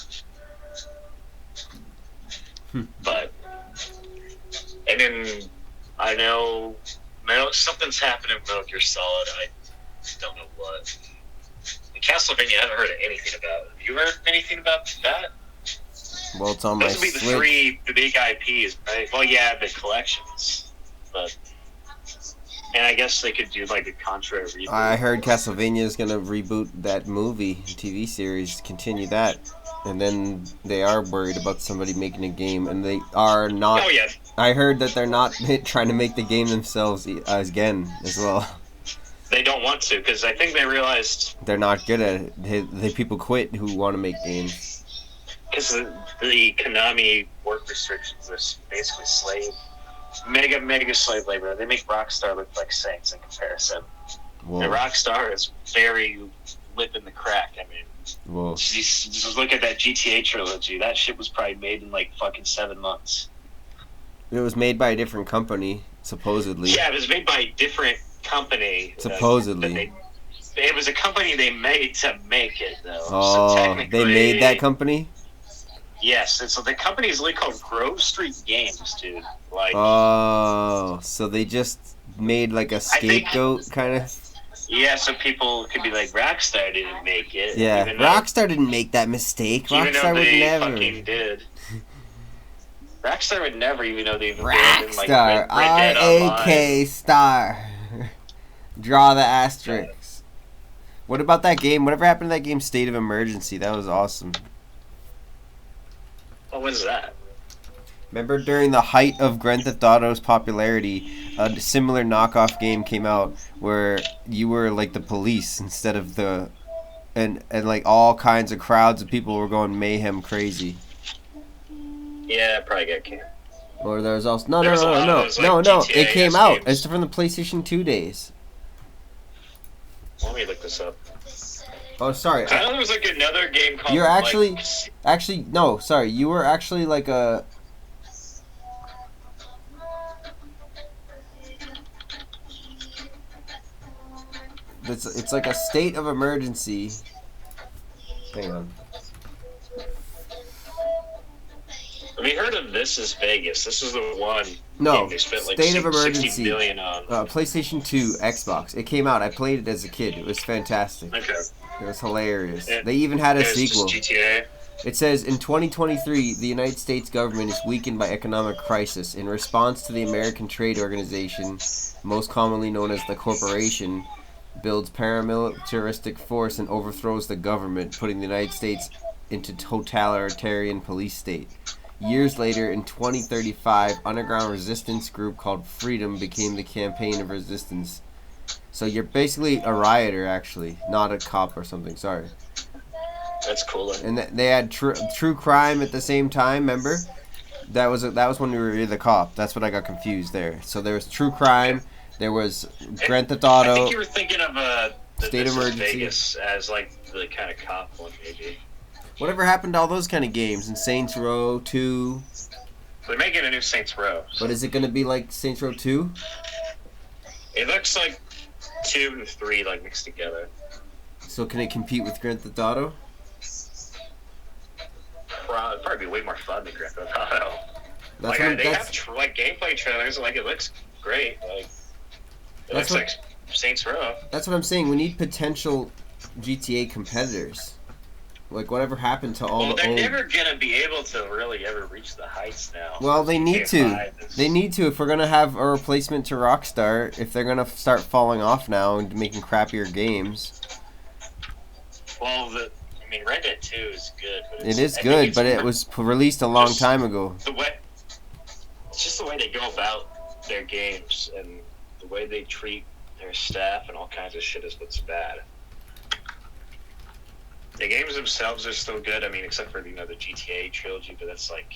Speaker 2: But, and then, I know something's happening with Metal Gear Solid, I don't know what. And Castlevania, I haven't heard anything about. Have you heard anything about that?
Speaker 3: Well, it's on my
Speaker 2: Those would be the
Speaker 3: Switch.
Speaker 2: the big IPs, right? Well, yeah, the collections, but and I guess they could do like a Contra reboot.
Speaker 3: I heard Castlevania is gonna reboot that movie TV series, continue that, and then they are worried about somebody making a game, and they are not.
Speaker 2: Oh yeah,
Speaker 3: I heard that they're not trying to make the game themselves again as well.
Speaker 2: They don't want to because I think they realized
Speaker 3: They're not good at it. The people quit who want to make games.
Speaker 2: because the Konami work restrictions are basically mega slave labor. They make Rockstar look like saints in comparison.
Speaker 3: Whoa.
Speaker 2: And Rockstar is very lip in the crack. I mean,
Speaker 3: Whoa.
Speaker 2: just look at that GTA trilogy. That shit was probably made in like fucking 7 months.
Speaker 3: It was made by a different company, supposedly.
Speaker 2: Yeah, it was made by a different company.
Speaker 3: Supposedly.
Speaker 2: It was a company they made to make it, though.
Speaker 3: Oh,
Speaker 2: So
Speaker 3: they made that company?
Speaker 2: Yes, and so the company is literally called Grove Street Games, dude. Like,
Speaker 3: Oh, so they just made like a scapegoat kind of.
Speaker 2: yeah, so people could be like, Rockstar didn't make it.
Speaker 3: Yeah,
Speaker 2: even though-
Speaker 3: Rockstar didn't make that mistake.
Speaker 2: even though
Speaker 3: Rockstar would
Speaker 2: they
Speaker 3: never.
Speaker 2: fucking did. Rockstar would never, even though they've abandoned like
Speaker 3: Rockstar,
Speaker 2: Red Dead Online.
Speaker 3: R-A-K star. Draw the asterisks. What about that game? Whatever happened to that game, State of Emergency? That was awesome.
Speaker 2: What was that?
Speaker 3: Remember during the height of Grand Theft Auto's popularity, a similar knockoff game came out where you were like the police instead of the... And like all kinds of crowds of people were going mayhem crazy.
Speaker 2: Yeah, probably got canned.
Speaker 3: Or there was also... No,
Speaker 2: There was a lot of
Speaker 3: no.
Speaker 2: those, like,
Speaker 3: It came
Speaker 2: GTA
Speaker 3: out.
Speaker 2: games.
Speaker 3: It's from the PlayStation 2 days.
Speaker 2: Let me look this up.
Speaker 3: Oh, sorry.
Speaker 2: I know there was like another game called.
Speaker 3: You're actually...
Speaker 2: Like,
Speaker 3: Actually, no, sorry. You were actually like a... It's like a state of emergency. Hang on.
Speaker 2: have you heard of This Is Vegas? This is the one
Speaker 3: No,
Speaker 2: game they spent like
Speaker 3: State of
Speaker 2: 60
Speaker 3: Emergency.
Speaker 2: million on.
Speaker 3: PlayStation 2, Xbox. It came out. I played it as a kid. It was fantastic.
Speaker 2: Okay.
Speaker 3: It was hilarious.
Speaker 2: Yeah.
Speaker 3: They even had a
Speaker 2: It was
Speaker 3: sequel.
Speaker 2: just GTA.
Speaker 3: It says, in 2023, the United States government is weakened by economic crisis. In response to the American Trade Organization, most commonly known as the Corporation, builds paramilitaristic force and overthrows the government, putting the United States into totalitarian police state. Years later, in 2035, underground resistance group called Freedom became the campaign of resistance. So you're basically a rioter, actually, not a cop or something. Sorry.
Speaker 2: That's cooler.
Speaker 3: And they had true crime at the same time. Remember, that was when we were the cop. That's what I got confused there. So there was true crime. There was Grand Theft
Speaker 2: I
Speaker 3: Auto.
Speaker 2: think you were thinking of the
Speaker 3: State
Speaker 2: This Is
Speaker 3: Emergency.
Speaker 2: Vegas as like the kind of cop one, maybe.
Speaker 3: Whatever happened to all those kind of games? And Saints Row 2.
Speaker 2: They're making a new Saints Row.
Speaker 3: But is it going to be like Saints Row 2?
Speaker 2: It looks like 2 and 3 like mixed together.
Speaker 3: So can it compete with Grand Theft Auto?
Speaker 2: It'd probably be way more fun than Grand Theft Auto.
Speaker 3: That's
Speaker 2: Like
Speaker 3: what,
Speaker 2: they
Speaker 3: that's,
Speaker 2: have like gameplay trailers. Like it looks great. Like it
Speaker 3: That's
Speaker 2: looks
Speaker 3: what-
Speaker 2: like Saints Row.
Speaker 3: that's what I'm saying. We need potential GTA competitors. Like whatever happened to all
Speaker 2: Well,
Speaker 3: the
Speaker 2: they're
Speaker 3: old...
Speaker 2: never gonna be able to really ever reach the heights now.
Speaker 3: Well, they need to.
Speaker 2: GTA 5 is-
Speaker 3: They need to if we're gonna have a replacement to Rockstar. If they're gonna start falling off now and making crappier games,
Speaker 2: Well, I mean, Red Dead 2 is good. But
Speaker 3: it is
Speaker 2: I think
Speaker 3: good.
Speaker 2: it's
Speaker 3: But it was released a long time ago.
Speaker 2: the way. It's just the way they go about their games and the way they treat their staff and all kinds of shit is what's bad. The games themselves are still good. I mean, except for the GTA trilogy, but that's like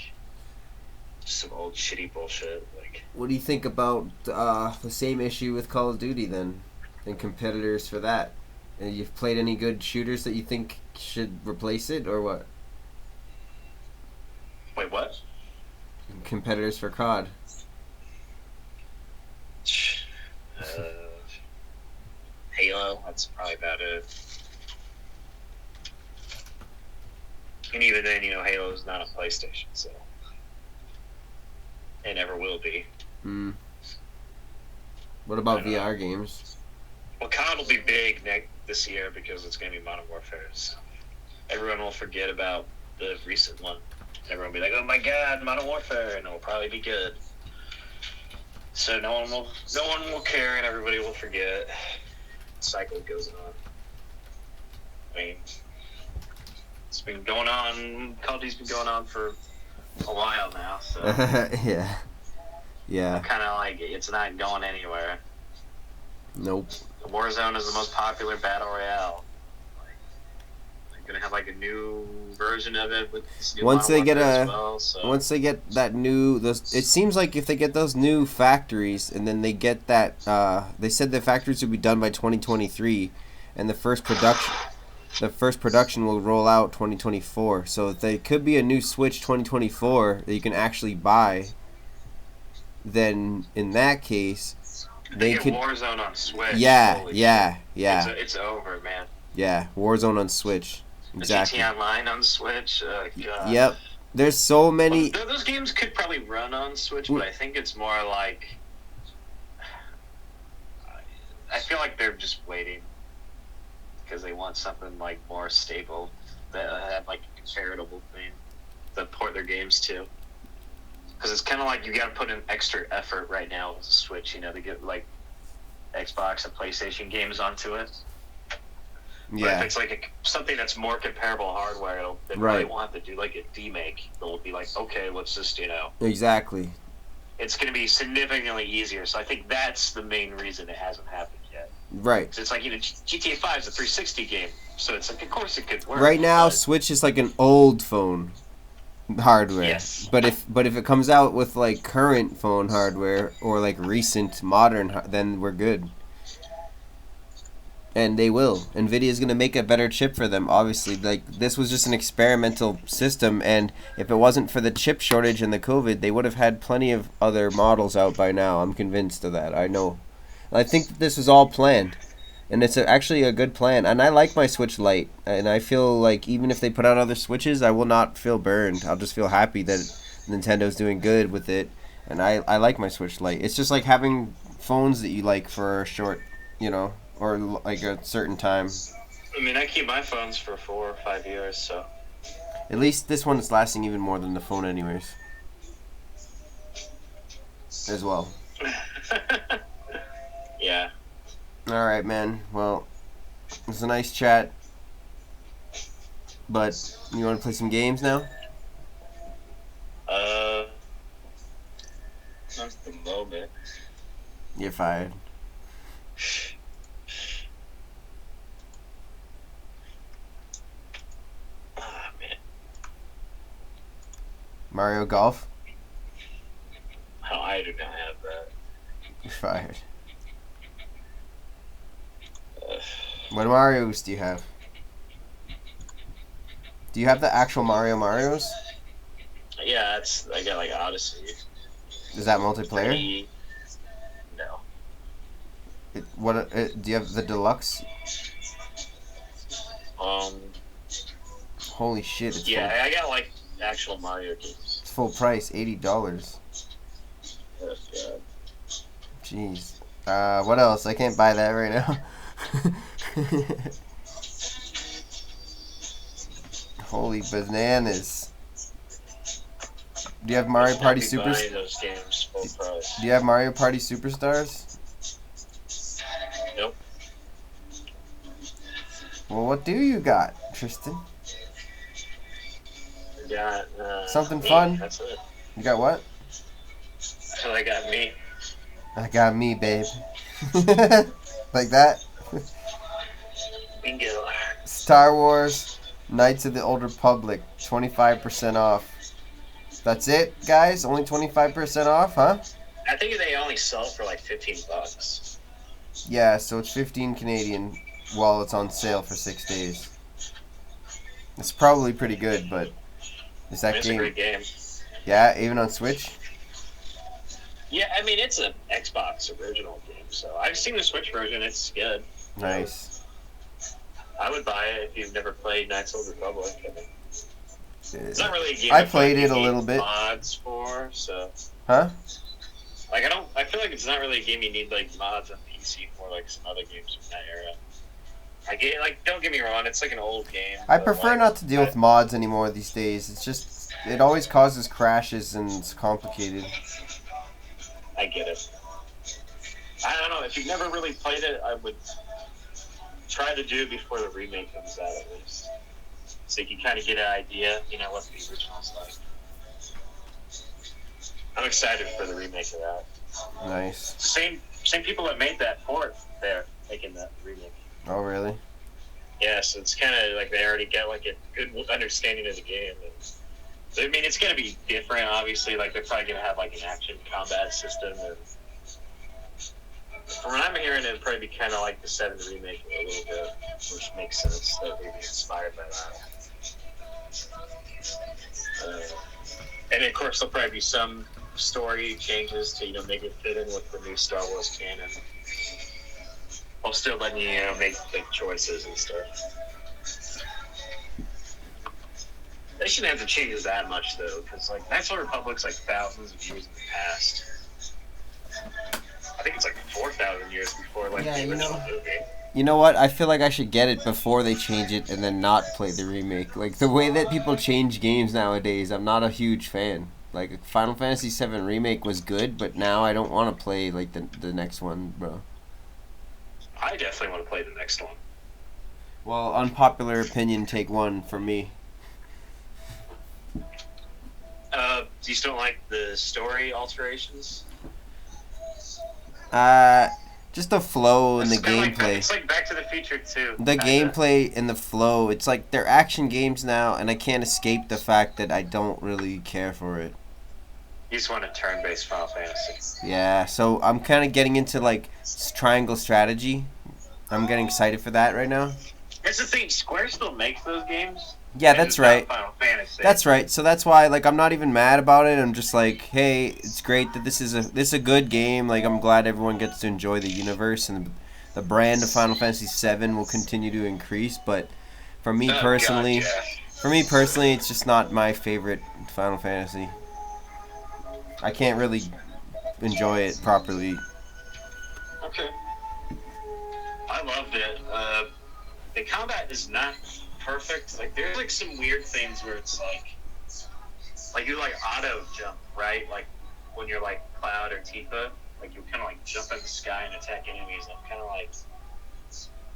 Speaker 2: just some old shitty bullshit. Like,
Speaker 3: What do you think about the same issue with Call of Duty then, and competitors for that? And you've played any good shooters that you think should replace it, or what?
Speaker 2: wait, what?
Speaker 3: Competitors for COD.
Speaker 2: Uh, Halo. That's probably about it. And even then, Halo's not a PlayStation, so it never will be.
Speaker 3: Hmm. What about
Speaker 2: I don't know.
Speaker 3: VR games?
Speaker 2: Well, COD will be big this year because it's going to be Modern Warfare. So everyone will forget about the recent one. Everyone will be like, "Oh my God, Modern Warfare," and it'll probably be good. So no one will care, and everybody will forget. The cycle goes on. I mean, it's been going on. Call of Duty's been going on for a while now, so
Speaker 3: Yeah. Yeah.
Speaker 2: kind of like it's not going anywhere.
Speaker 3: Nope.
Speaker 2: Warzone is the most popular battle royale. They're gonna have like a new version of it with this new
Speaker 3: Once they
Speaker 2: Modern
Speaker 3: get
Speaker 2: Warfare
Speaker 3: a,
Speaker 2: as well, so.
Speaker 3: once they get that new, those, it seems like if they get those new factories and then they get that, they said the factories will be done by 2023, and the first production will roll out 2024. So if there could be a new Switch 2024 that you can actually buy, then in that case, they
Speaker 2: get
Speaker 3: could.
Speaker 2: Warzone on Switch.
Speaker 3: Yeah,
Speaker 2: holy
Speaker 3: yeah,
Speaker 2: shit.
Speaker 3: yeah,
Speaker 2: It's over, man.
Speaker 3: yeah. Warzone on Switch. Exactly.
Speaker 2: The GT Online on Switch. God.
Speaker 3: Yep. There's so many.
Speaker 2: Well, those games could probably run on Switch, but I think it's more like. I feel like they're just waiting because they want something like more stable that have like a comparable thing to port their games to. Because it's kind of like you got to put in extra effort right now with the Switch, you know, to get like Xbox and PlayStation games onto it. But
Speaker 3: Yeah.
Speaker 2: if it's like something that's more comparable hardware, they probably won't have to do like a demake. They'll be like, okay, let's just, you know.
Speaker 3: Exactly.
Speaker 2: It's going to be significantly easier. So I think that's the main reason it hasn't happened yet.
Speaker 3: Right.
Speaker 2: So it's like, you know, GTA 5 is a 360 game. So it's like, of course it could work.
Speaker 3: Right now,
Speaker 2: but
Speaker 3: Switch is like an old phone hardware.
Speaker 2: Yes.
Speaker 3: But if it comes out with like current phone hardware or like recent modern, then we're good. And they will. Nvidia's going to make a better chip for them, obviously. Like, this was just an experimental system, and if it wasn't for the chip shortage and the COVID, they would have had plenty of other models out by now. I'm convinced of that. I know. I think that this was all planned, and it's actually a good plan. And I like my Switch Lite, and I feel like even if they put out other Switches, I will not feel burned. I'll just feel happy that Nintendo's doing good with it, and I like my Switch Lite. It's just like having phones that you like for a short, you know, or like a certain time.
Speaker 2: I mean, I keep my phones for 4 or 5 years, so.
Speaker 3: At least this one is lasting even more than the phone anyways. As well.
Speaker 2: Yeah.
Speaker 3: Alright, man. Well, it was a nice chat. But, you want to play some games now?
Speaker 2: Not at the moment.
Speaker 3: You're fired.
Speaker 2: Ah, man.
Speaker 3: Mario Golf?
Speaker 2: Oh, I do not have that.
Speaker 3: You're fired. What Marios do you have? Do you have the actual Marios?
Speaker 2: Yeah, I got like Odyssey.
Speaker 3: Is that multiplayer?
Speaker 2: No.
Speaker 3: Do you have the Deluxe? Holy shit! It's
Speaker 2: Yeah, I got like actual Mario games.
Speaker 3: It's full price, $80.
Speaker 2: Oh, God.
Speaker 3: Jeez. What else? I can't buy that right now. Holy bananas! Do you have Mario Party Super?
Speaker 2: Buying those games full price.
Speaker 3: Do you have Mario Party Superstars?
Speaker 2: Nope.
Speaker 3: Well, what do you got, Tristan?
Speaker 2: I got
Speaker 3: Something
Speaker 2: me.
Speaker 3: fun?
Speaker 2: That's it.
Speaker 3: You got what?
Speaker 2: So I got me.
Speaker 3: I got me, babe. Like that?
Speaker 2: Bingo.
Speaker 3: Star Wars Knights of the Old Republic, 25% off. That's it, guys? Only 25% off, huh?
Speaker 2: I think they only sell for like $15.
Speaker 3: Yeah, so it's 15 Canadian while it's on sale for 6 days. It's probably pretty good, but is that
Speaker 2: It's
Speaker 3: game?
Speaker 2: a great game.
Speaker 3: Yeah, even on Switch?
Speaker 2: Yeah, I mean it's an Xbox original game, so I've seen the Switch version. It's good.
Speaker 3: Nice.
Speaker 2: I would buy it if you've never played Knights of the Republic. I mean, it's not really a game.
Speaker 3: I played it a
Speaker 2: you
Speaker 3: little
Speaker 2: need
Speaker 3: bit.
Speaker 2: Mods for so.
Speaker 3: Huh?
Speaker 2: Like I feel like it's not really a game you need like mods on PC for, like some other games from that era. Don't get me wrong, it's like an old game.
Speaker 3: I
Speaker 2: but,
Speaker 3: prefer
Speaker 2: like,
Speaker 3: not to deal with mods anymore these days. It's just, it always causes crashes and it's complicated.
Speaker 2: I get it. I don't know, if you've never really played it, I would try to do it before the remake comes out at least. So you can kind of get an idea, you know, what the original's like. I'm excited for the remake of that.
Speaker 3: Nice.
Speaker 2: Same people that made that port,
Speaker 3: Oh, really?
Speaker 2: Yeah, so it's kind of like they already get like a good understanding of the game. And, so, I mean, it's going to be different, obviously. Like, they're probably going to have like an action combat system. And from what I'm hearing, it'd probably be kind of like the 7 remake a little bit, which makes sense that they'd be inspired by that. And of course, there'll probably be some story changes to make it fit in with the new Star Wars canon. While still letting you make choices and stuff. They shouldn't have to change it that much though, because like Knights of the Republic's like thousands of years in the past. I think it's like 4,000 years before like the original movie.
Speaker 3: You know what? I feel like I should get it before they change it and then not play the remake. Like, the way that people change games nowadays, I'm not a huge fan. Like, Final Fantasy VII Remake was good, but now I don't want to play, like, the next one, bro.
Speaker 2: I definitely want to play the next one.
Speaker 3: Well, unpopular opinion, take one from me.
Speaker 2: Do you still like the story alterations?
Speaker 3: Just the flow and the
Speaker 2: Like,
Speaker 3: gameplay.
Speaker 2: it's like Back to the Future too.
Speaker 3: The gameplay and the flow, it's like they're action games now, and I can't escape the fact that I don't really care for it.
Speaker 2: You just want a turn-based Final Fantasy.
Speaker 3: Yeah, so I'm kind of getting into like triangle strategy. I'm getting excited for that right now.
Speaker 2: That's the thing. Square still makes those games.
Speaker 3: Yeah,
Speaker 2: and
Speaker 3: that's
Speaker 2: it's not
Speaker 3: right.
Speaker 2: Final Fantasy.
Speaker 3: That's right. So that's why, like, I'm not even mad about it. I'm just like, hey, it's great that this is a good game. Like, I'm glad everyone gets to enjoy the universe, and the brand of Final Fantasy VII will continue to increase. But for me personally, it's just not my favorite Final Fantasy. I can't really enjoy it properly.
Speaker 2: Okay. I loved it. The combat is not perfect. Like, there's like some weird things where it's like you like auto jump, right? Like when you're like Cloud or Tifa, like you kind of like jump in the sky and attack enemies. And I'm kind of like,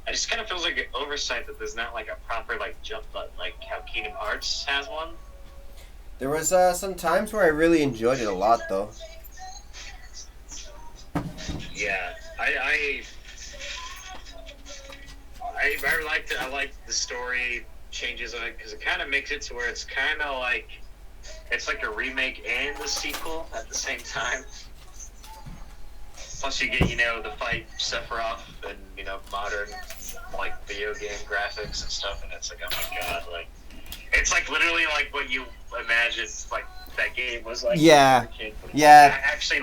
Speaker 2: I just kind of feels like an oversight that there's not like a proper like jump button, like how Kingdom Hearts has one.
Speaker 3: There was some times where I really enjoyed it a lot, though.
Speaker 2: Yeah, I liked it. I like the story changes of it because it kind of makes it to where it's kind of like it's like a remake and a sequel at the same time. Plus, you get the fight Sephiroth and modern like video game graphics and stuff, and it's like, oh my god, like it's like literally like what you imagined like that game was like.
Speaker 3: Yeah,
Speaker 2: when you were a kid, but
Speaker 3: yeah.
Speaker 2: Actually,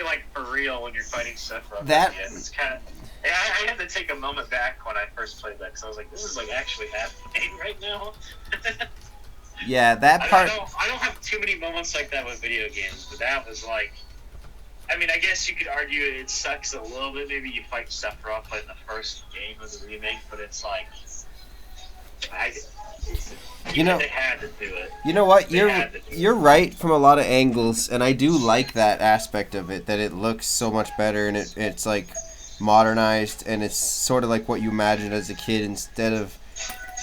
Speaker 2: like for real, when you're fighting Sephiroth,
Speaker 3: That
Speaker 2: it's kind of. I had to take a moment back when I first played that because I was like, "This is like actually happening right now."
Speaker 3: Yeah, that part.
Speaker 2: I don't have too many moments like that with video games, but that was like. I mean, I guess you could argue it sucks a little bit. Maybe you fight Sephiroth in the first game of the remake, but it's like, they had to do it.
Speaker 3: You know what? You're right from a lot of angles, and I do like that aspect of it. That it looks so much better, and it's like modernized, and it's sort of like what you imagined as a kid instead of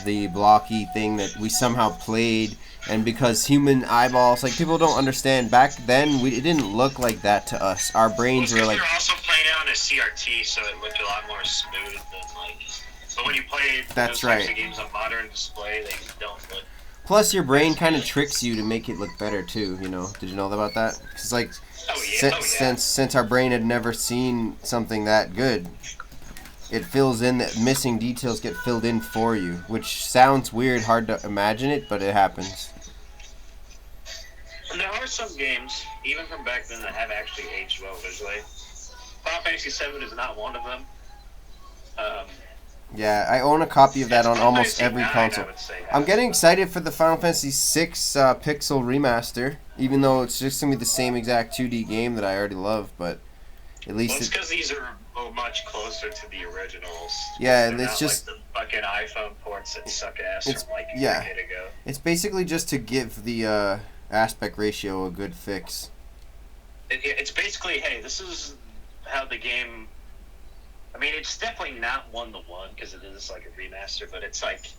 Speaker 3: the blocky thing that we somehow played. And because human eyeballs, like, people don't understand, back then it didn't look like that to us. Our brains were like.
Speaker 2: You're also playing it on a CRT, so it looked a lot more smooth than like. But when you play those types of games on modern display, they don't look.
Speaker 3: Plus, your brain kind of tricks you to make it look better too. Did you know about that? Because like, since our brain had never seen something that good, it fills in that missing details get filled in for you, which sounds weird, hard to imagine it, but it happens.
Speaker 2: And there are some games, even from back then, that have actually aged well visually. Final Fantasy VII is not one of them.
Speaker 3: Yeah, I own a copy of that on almost every console. I'm getting excited for the Final Fantasy VI pixel remaster, even though it's just going to be the same exact 2D game that I already love, but at least
Speaker 2: it's because these are much closer to the originals.
Speaker 3: Yeah,
Speaker 2: They're
Speaker 3: it's
Speaker 2: not
Speaker 3: just
Speaker 2: like the fucking iPhone ports that suck ass from like a decade ago.
Speaker 3: It's basically just to give the aspect ratio a good fix.
Speaker 2: It's basically, hey, this is how the game. I mean, it's definitely not 1-to-1 because it is like a remaster, but it's like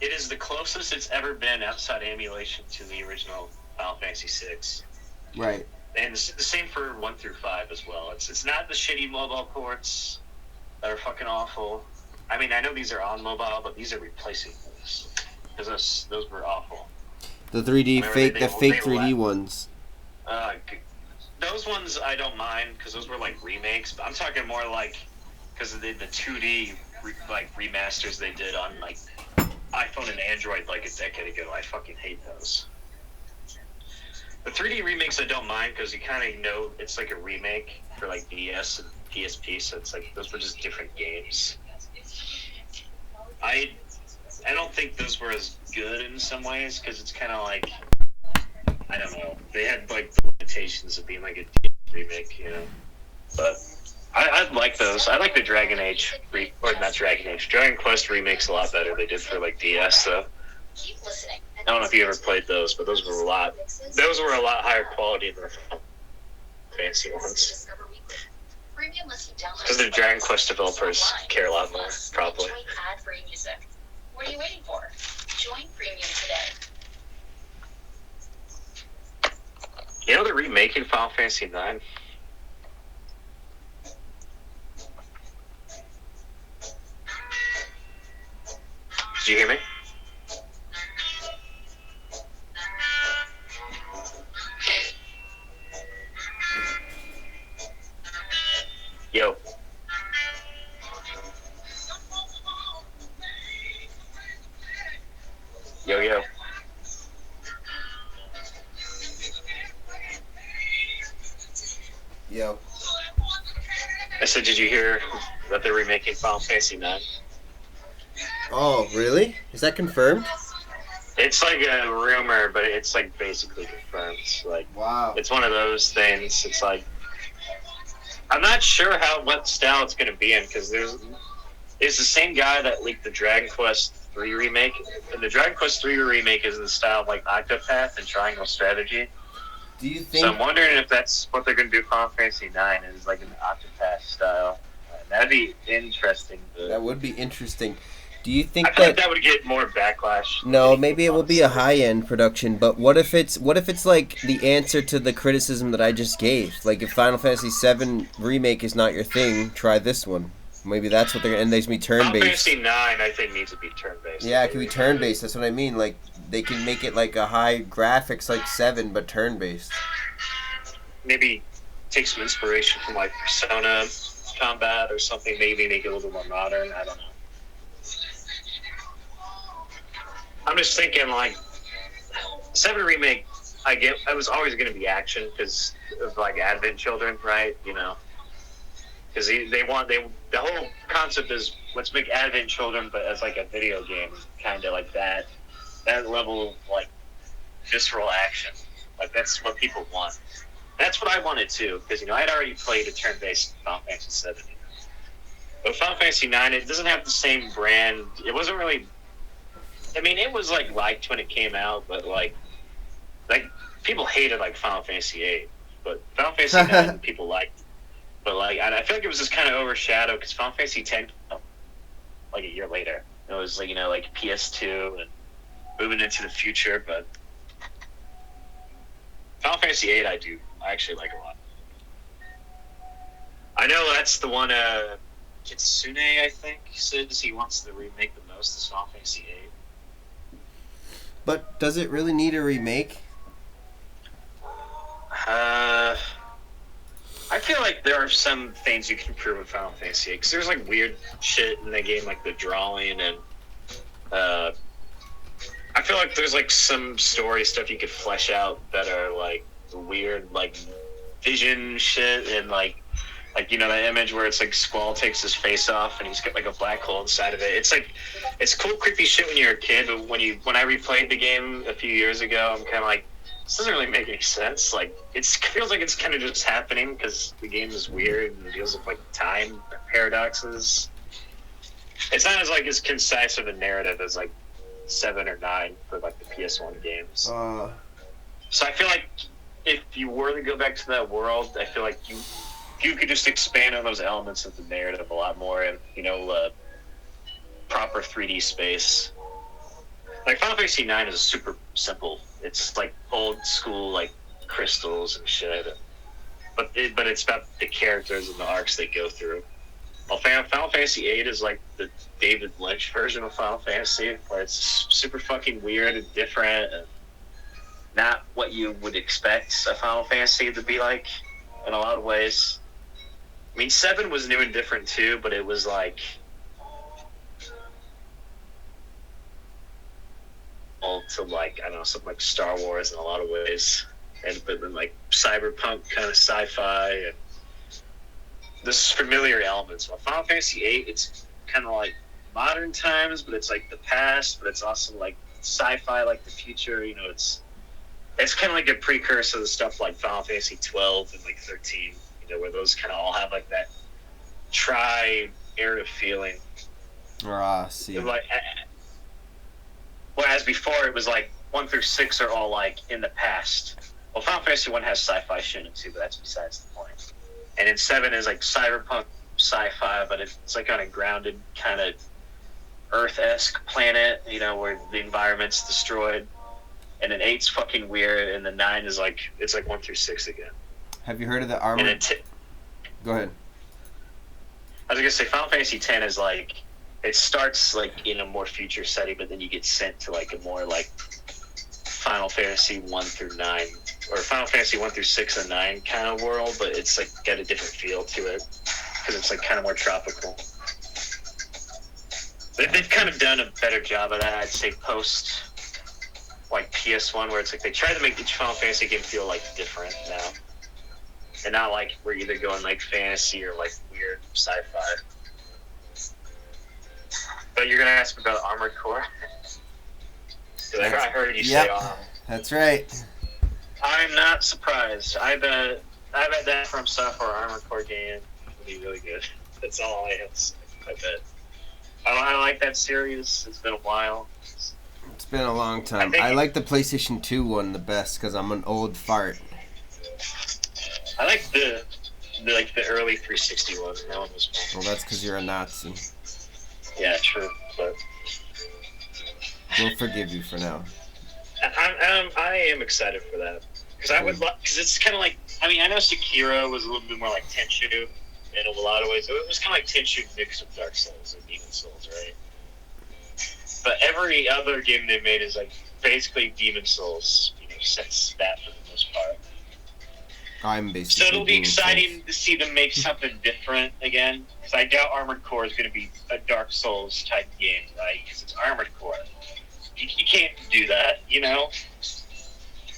Speaker 2: it is the closest it's ever been outside emulation to the original Final Fantasy VI.
Speaker 3: Right.
Speaker 2: And the same for 1 through 5 as well. It's not the shitty mobile ports that are fucking awful. I mean, I know these are on mobile, but these are replacing those. Because those were awful.
Speaker 3: The 3D
Speaker 2: Remember,
Speaker 3: fake,
Speaker 2: they
Speaker 3: the fake 3D
Speaker 2: left.
Speaker 3: ones.
Speaker 2: Those ones I don't mind because those were like remakes. But I'm talking more like because of the 2D like remasters they did on like iPhone and Android like a decade ago. I fucking hate those. The 3D remakes I don't mind because you kind of know it's like a remake for like DS and PSP, so it's like those were just different games. I don't think those were as good in some ways because it's kind of like I don't know. They had like the limitations of being like a DS remake, you know. But I like those. I like the Dragon Age Dragon Quest remakes a lot better. They did for like DS though.
Speaker 5: Keep listening.
Speaker 2: I don't know if you ever played those, but those were a lot higher quality than the fancy ones. Because the Dragon Quest developers care a lot more, probably.
Speaker 5: Ad-free music. What are you waiting for? Join Premium today.
Speaker 2: You know they're remaking Final Fantasy IX? Did you hear me? Yo. Yo, yo.
Speaker 3: Yo.
Speaker 2: I said, did you hear that they're remaking Final Fantasy IX?
Speaker 3: Oh, really? Is that confirmed?
Speaker 2: It's like a rumor, but it's like basically confirmed. Like,
Speaker 3: Wow.
Speaker 2: it's one of those things. It's like I'm not sure what style it's gonna be in because it's the same guy that leaked the Dragon Quest 3 remake, and the Dragon Quest 3 remake is in the style of like Octopath and Triangle Strategy.
Speaker 3: Do you think?
Speaker 2: So I'm wondering if that's what they're gonna do. Final Fantasy IX is like an Octopath style. That'd be interesting.
Speaker 3: That would be interesting. Do you think
Speaker 2: I feel like that would get more backlash.
Speaker 3: No, maybe it will be a high-end production, but what if it's like the answer to the criticism that I just gave? Like if Final Fantasy VII Remake is not your thing, try this one. Maybe that's what they're and there's be turn-based.
Speaker 2: Final Fantasy IX, I think, needs to be turn-based.
Speaker 3: Yeah, it can be turn-based. That's what I mean. Like they can make it like a high graphics like 7, but turn-based.
Speaker 2: Maybe take some inspiration from like Persona combat or something. Maybe make it a little more modern. I don't know. I'm just thinking, like, 7 Remake, it was always going to be action because of, like, Advent Children, right? You know? Because the whole concept is, let's make Advent Children, but as, like, a video game, kind of like that level of, like, visceral action. Like, that's what people want. That's what I wanted, too, because, you know, I'd already played a turn-based Final Fantasy VII. But Final Fantasy IX, it doesn't have the same brand. It wasn't really... I mean, it was like liked when it came out, but like people hated like Final Fantasy VIII, but Final Fantasy IX people liked. But like, I feel like it was just kind of overshadowed because Final Fantasy X came out like a year later. It was like like PS2 and moving into the future. But Final Fantasy VIII, I actually like a lot. I know that's the one. Kitsune, I think, says he wants to remake the most is Final Fantasy VIII.
Speaker 3: But does it really need a remake?
Speaker 2: I feel like there are some things you can improve with Final Fantasy VIII because there's like weird shit in the game, like the drawing, and I feel like there's like some story stuff you could flesh out that are like weird, like vision shit, and like you know that image where it's like Squall takes his face off and he's got like a black hole inside of it. It's like it's cool, creepy shit when you're a kid, but when I replayed the game a few years ago, I'm kind of like, this doesn't really make any sense. Like it feels like it's kind of just happening because the game is weird and deals with like time paradoxes. It's not as concise of a narrative as like 7 or 9 for like the PS1 games. So I feel like if you were to go back to that world, I feel like you could just expand on those elements of the narrative a lot more, and proper 3D space. Like Final Fantasy IX is super simple. It's like old school, like crystals and shit. But it's about the characters and the arcs they go through. Well, Final Fantasy VIII is like the David Lynch version of Final Fantasy, where it's super fucking weird and different, and not what you would expect a Final Fantasy to be like in a lot of ways. I mean, 7 was new and different too, but it was like to like, I don't know, something like Star Wars in a lot of ways, and but then like cyberpunk kind of sci-fi and this familiar elements. Well, Final Fantasy VIII, it's kind of like modern times, but it's like the past, but it's also like sci-fi, like the future. You know, it's kind of like a precursor to stuff like Final Fantasy 12 and like 13. You know, where those kind of all have like that tri-era feeling.
Speaker 3: See.
Speaker 2: Like, whereas before it was like 1 through 6 are all like in the past. Well, Final Fantasy 1 has sci-fi shit in it too, but that's besides the point. And then 7 is like cyberpunk sci-fi, but it's like on a grounded kind of Earth-esque planet, you know, where the environment's destroyed. And then 8's fucking weird, and then 9 is like, it's like 1 through 6 again.
Speaker 3: Have you heard of the armor?
Speaker 2: And then
Speaker 3: Go ahead.
Speaker 2: I was gonna say Final Fantasy X is like, it starts like in a more future setting, but then you get sent to like a more like Final Fantasy 1 through 9, or Final Fantasy 1 through 6 and 9 kind of world, but it's like got a different feel to it because it's like kind of more tropical. They've kind of done a better job of that, I'd say, post like PS1, where it's like they try to make each Final Fantasy game feel like different now, and not like we're either going like fantasy or like weird sci-fi. But you're gonna ask me about Armored Core. I heard you say Arm.
Speaker 3: That's right.
Speaker 2: I'm not surprised. I bet that From Software Armored Core game will be really good. That's all I have to say. I bet. I like that series. It's been a while.
Speaker 3: It's been a long time. I like the PlayStation 2 one the best because I'm an old fart.
Speaker 2: I like the early 360 one. That one was fun.
Speaker 3: Well, that's because you're a Nazi.
Speaker 2: Yeah, true. But
Speaker 3: we'll forgive you for now.
Speaker 2: I am excited for that because it's kind of like, I mean, I know Sekiro was a little bit more like Tenchu in a lot of ways. It was kind of like Tenchu mixed with Dark Souls and Demon Souls, right? But every other game they made is like basically Demon Souls, you know, since that for the most part.
Speaker 3: I'm basically.
Speaker 2: So it'll be exciting to see them make something different again. Because I doubt Armored Core is going to be a Dark Souls type game, right? Because it's Armored Core. You can't do that, you know?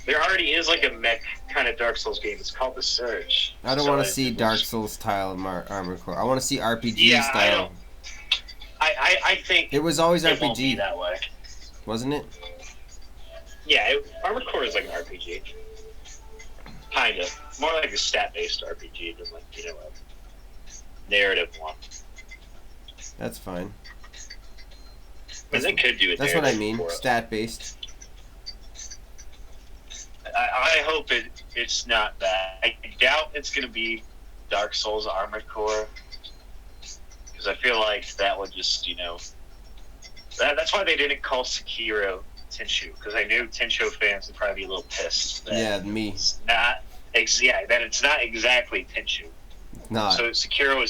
Speaker 2: There already is like a mech kind of Dark Souls game. It's called The Surge.
Speaker 3: I don't want to see Dark Souls style Armored Core. I want to see RPG style.
Speaker 2: I don't. I think
Speaker 3: it was always
Speaker 2: it
Speaker 3: RPG
Speaker 2: won't be that way,
Speaker 3: wasn't it?
Speaker 2: Yeah, Armored Core is like an RPG, kind of more like a stat-based RPG than like, you know, a narrative one.
Speaker 3: That's fine.
Speaker 2: But they could do it.
Speaker 3: That's what I mean. Stat-based.
Speaker 2: I hope it's not that. I doubt it's going to be Dark Souls Armored Core. Because I feel like that would just, you know... That's why they didn't call Sekiro Tenchu. Because I knew Tenchu fans would probably be a little pissed.
Speaker 3: Yeah, me.
Speaker 2: That it's not exactly Tenchu.
Speaker 3: Not.
Speaker 2: So Sekiro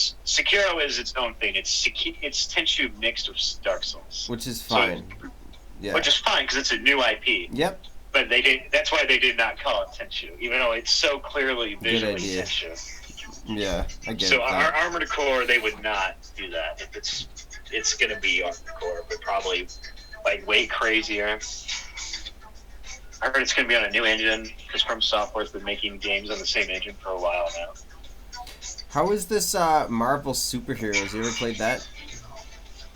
Speaker 2: is its own thing. It's Tenchu mixed with Dark Souls.
Speaker 3: Which is fine.
Speaker 2: So,
Speaker 3: yeah.
Speaker 2: Which is fine, because it's a new IP.
Speaker 3: Yep.
Speaker 2: But that's why they did not call it Tenchu, even though it's so clearly visually Tenchu.
Speaker 3: Yeah, I get it.
Speaker 2: So our Armored Core, they would not do that. If it's going to be Armored Core, but probably like way crazier. I heard it's going to be on a new engine because From Software's been making games on the same engine for a while now.
Speaker 3: How is this Marvel Superheroes? You ever played that?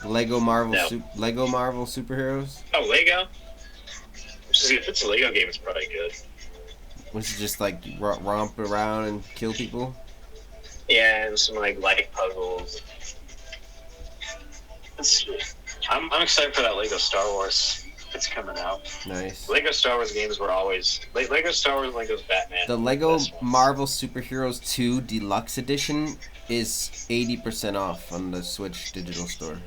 Speaker 3: Lego Marvel Lego Marvel Superheroes?
Speaker 2: Oh, Lego? If it's a Lego game, it's probably good.
Speaker 3: Was it just like romp around and kill people?
Speaker 2: Yeah, and some like light puzzles. I'm excited for that Lego Star Wars that's coming out.
Speaker 3: Nice.
Speaker 2: Lego Star Wars games were always Lego Star Wars, Lego's Batman.
Speaker 3: The Lego Marvel Superheroes 2 Deluxe Edition is 80% off on the Switch digital store.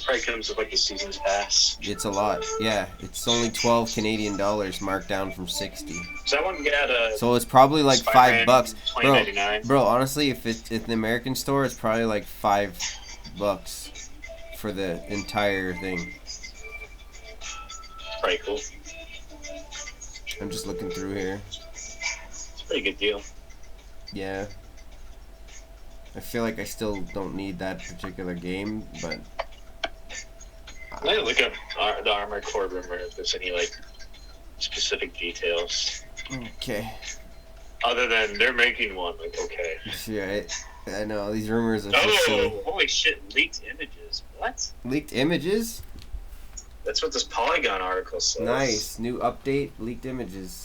Speaker 2: Probably comes with like a season's pass.
Speaker 3: It's a lot. Yeah, it's only 12 Canadian dollars, marked down from 60.
Speaker 2: So that one got a.
Speaker 3: So it's probably like
Speaker 2: Spider-Man
Speaker 3: $5, bro.
Speaker 2: $20.99.
Speaker 3: Bro, honestly, if it's in the American store, it's probably like $5 for the entire thing.
Speaker 2: Pretty cool.
Speaker 3: I'm just looking through here.
Speaker 2: It's a pretty good deal.
Speaker 3: Yeah. I feel like I still don't need that particular game, but
Speaker 2: Let me look up the Armored Core rumor if there's any like specific details.
Speaker 3: okay.
Speaker 2: Other than they're making one, like okay.
Speaker 3: Yeah, I know these rumors are so silly.
Speaker 2: Oh, holy shit! Leaked images. What?
Speaker 3: Leaked images?
Speaker 2: That's what this Polygon article says.
Speaker 3: Nice. New update, leaked images.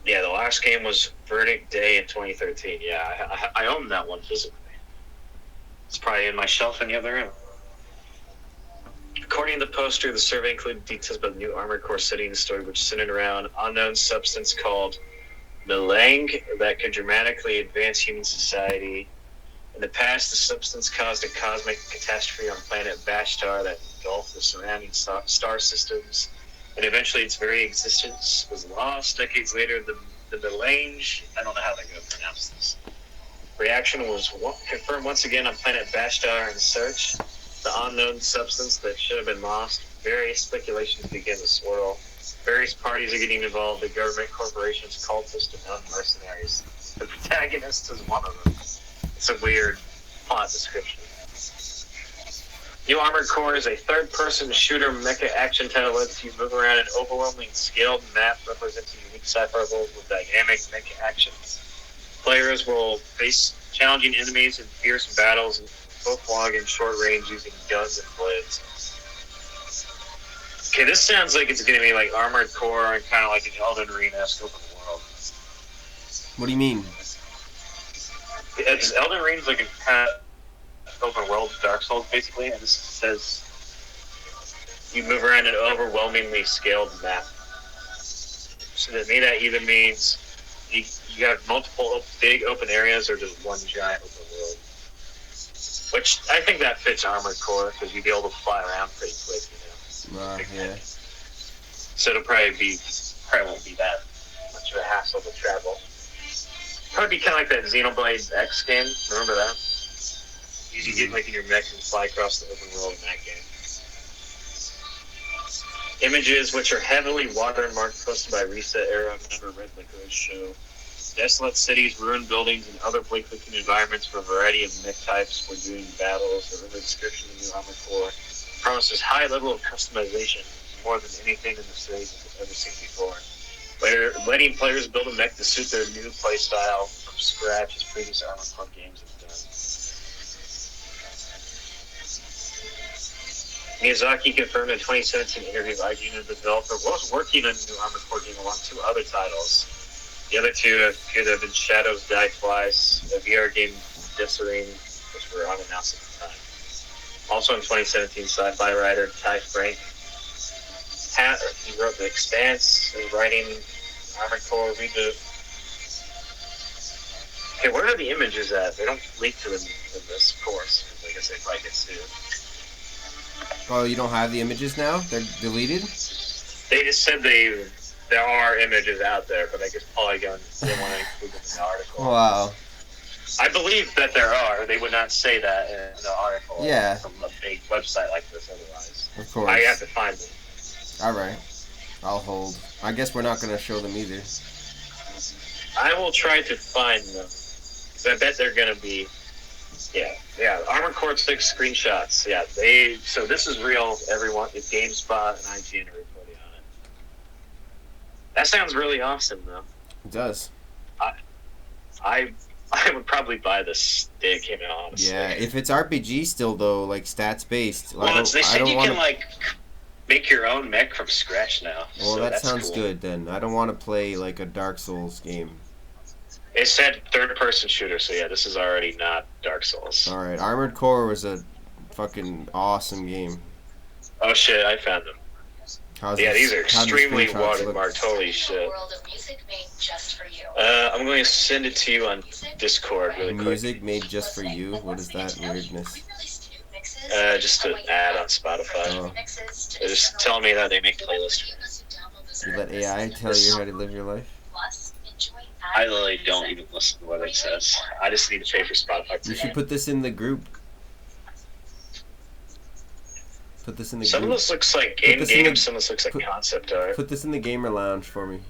Speaker 2: Yeah, the last game was Verdict Day in 2013. Yeah, I own that one physically. It's probably in my shelf in the other room. According to the poster, the survey included details about the new Armored Core setting in the story, which centered around an unknown substance called melange that could dramatically advance human society. In the past, the substance caused a cosmic catastrophe on planet Bashtar that engulfed the surrounding star systems, and eventually its very existence was lost. Decades later, the melange, I don't know how they're going to pronounce this, reaction was confirmed once again on planet Bashtar in search. The unknown substance that should have been lost. Various speculations began to swirl. Various parties are getting involved, the government, corporations, cultists, and mercenaries. The protagonist is one of them. It's a weird plot description. New Armored Core is a third-person shooter mecha action title that lets you move around an overwhelming scaled map representing unique sci-fi world with dynamic mecha actions. Players will face challenging enemies in fierce battles, both long and short range, using guns and blades. Okay, this sounds like it's going to be like Armored Core and kind of like an Elden Ring-esque open world.
Speaker 3: What do you mean?
Speaker 2: It's Elden Ring's like a kind of open world Dark Souls, basically, and this says you move around an overwhelmingly scaled map. So to me, that either means you have multiple big open areas or just one giant open world. Which I think that fits Armored Core because you'd be able to fly around pretty quick, you know.
Speaker 3: Yeah.
Speaker 2: So it'll probably won't be that much of a hassle to travel. Probably be kind of like that Xenoblade X game. Remember that? You get like in your mech and fly across the open world in that game. Images which are heavily watermarked posted by Reset Era member Red Licorice show desolate cities, ruined buildings, and other bleak-looking environments for a variety of mech types for doing battles. The river description of the new Armored Core promises high level of customization, more than anything in the series has ever seen before. Letting players build a mech to suit their new playstyle from scratch, as previous Armored Core games have done. Miyazaki confirmed in a 2017 interview with IGN the developer was working on a new Armored Core game along two other titles. The other two appear to have been Shadows Die Twice, a VR game Desirine, which were unannounced at the time. Also in 2017, sci-fi writer Ty Frank he wrote The Expanse, and writing Armored Core reboot. Okay, where are the images at? They don't leak to them in this course. I guess they probably get sued.
Speaker 3: Oh, you don't have the images now? They're deleted?
Speaker 2: They just said there are images out there, but I guess Polygon didn't want to include them in the article.
Speaker 3: Wow.
Speaker 2: I believe that there are. They would not say that in the article.
Speaker 3: Yeah.
Speaker 2: From a big website like this otherwise.
Speaker 3: Of course.
Speaker 2: I have to find them.
Speaker 3: Alright. I'll hold. I guess we're not going to show them either.
Speaker 2: I will try to find them. Because I bet they're going to be... Yeah. Armored Core 6 screenshots. Yeah, so this is real, everyone. It's GameSpot and IGN are reporting on it. That sounds really awesome, though.
Speaker 3: It does.
Speaker 2: I would probably buy the stick, honestly.
Speaker 3: Yeah, if it's RPG still, though, like stats-based.
Speaker 2: Well, they said you can, make your own mech from scratch now.
Speaker 3: Well,
Speaker 2: so
Speaker 3: that sounds
Speaker 2: cool.
Speaker 3: good, then. I don't want to play, like, a Dark Souls game.
Speaker 2: It said third-person shooter, so yeah, this is already not Dark Souls.
Speaker 3: Alright, Armored Core was a fucking awesome game.
Speaker 2: Oh shit, I found them. Yeah, these are
Speaker 3: how do the
Speaker 2: extremely
Speaker 3: screenshots look?
Speaker 2: watermarked. Holy
Speaker 5: A
Speaker 2: shit.
Speaker 5: world of music made just for you.
Speaker 2: I'm going to send it to you on Discord really quick.
Speaker 3: Music made just for you? What is that weirdness?
Speaker 2: Just an ad on Spotify.
Speaker 3: Oh.
Speaker 2: They're just telling me that they make playlists.
Speaker 3: You let AI tell you how to live your life?
Speaker 2: I literally don't even listen to what it says. I just need to pay for Spotify.
Speaker 3: You should put this in the group. Put this in the
Speaker 2: Some of
Speaker 3: group.
Speaker 2: this looks like
Speaker 3: Put this in
Speaker 2: in-game,
Speaker 3: the-
Speaker 2: some of this looks like concept art.
Speaker 3: Put this in the gamer lounge for me.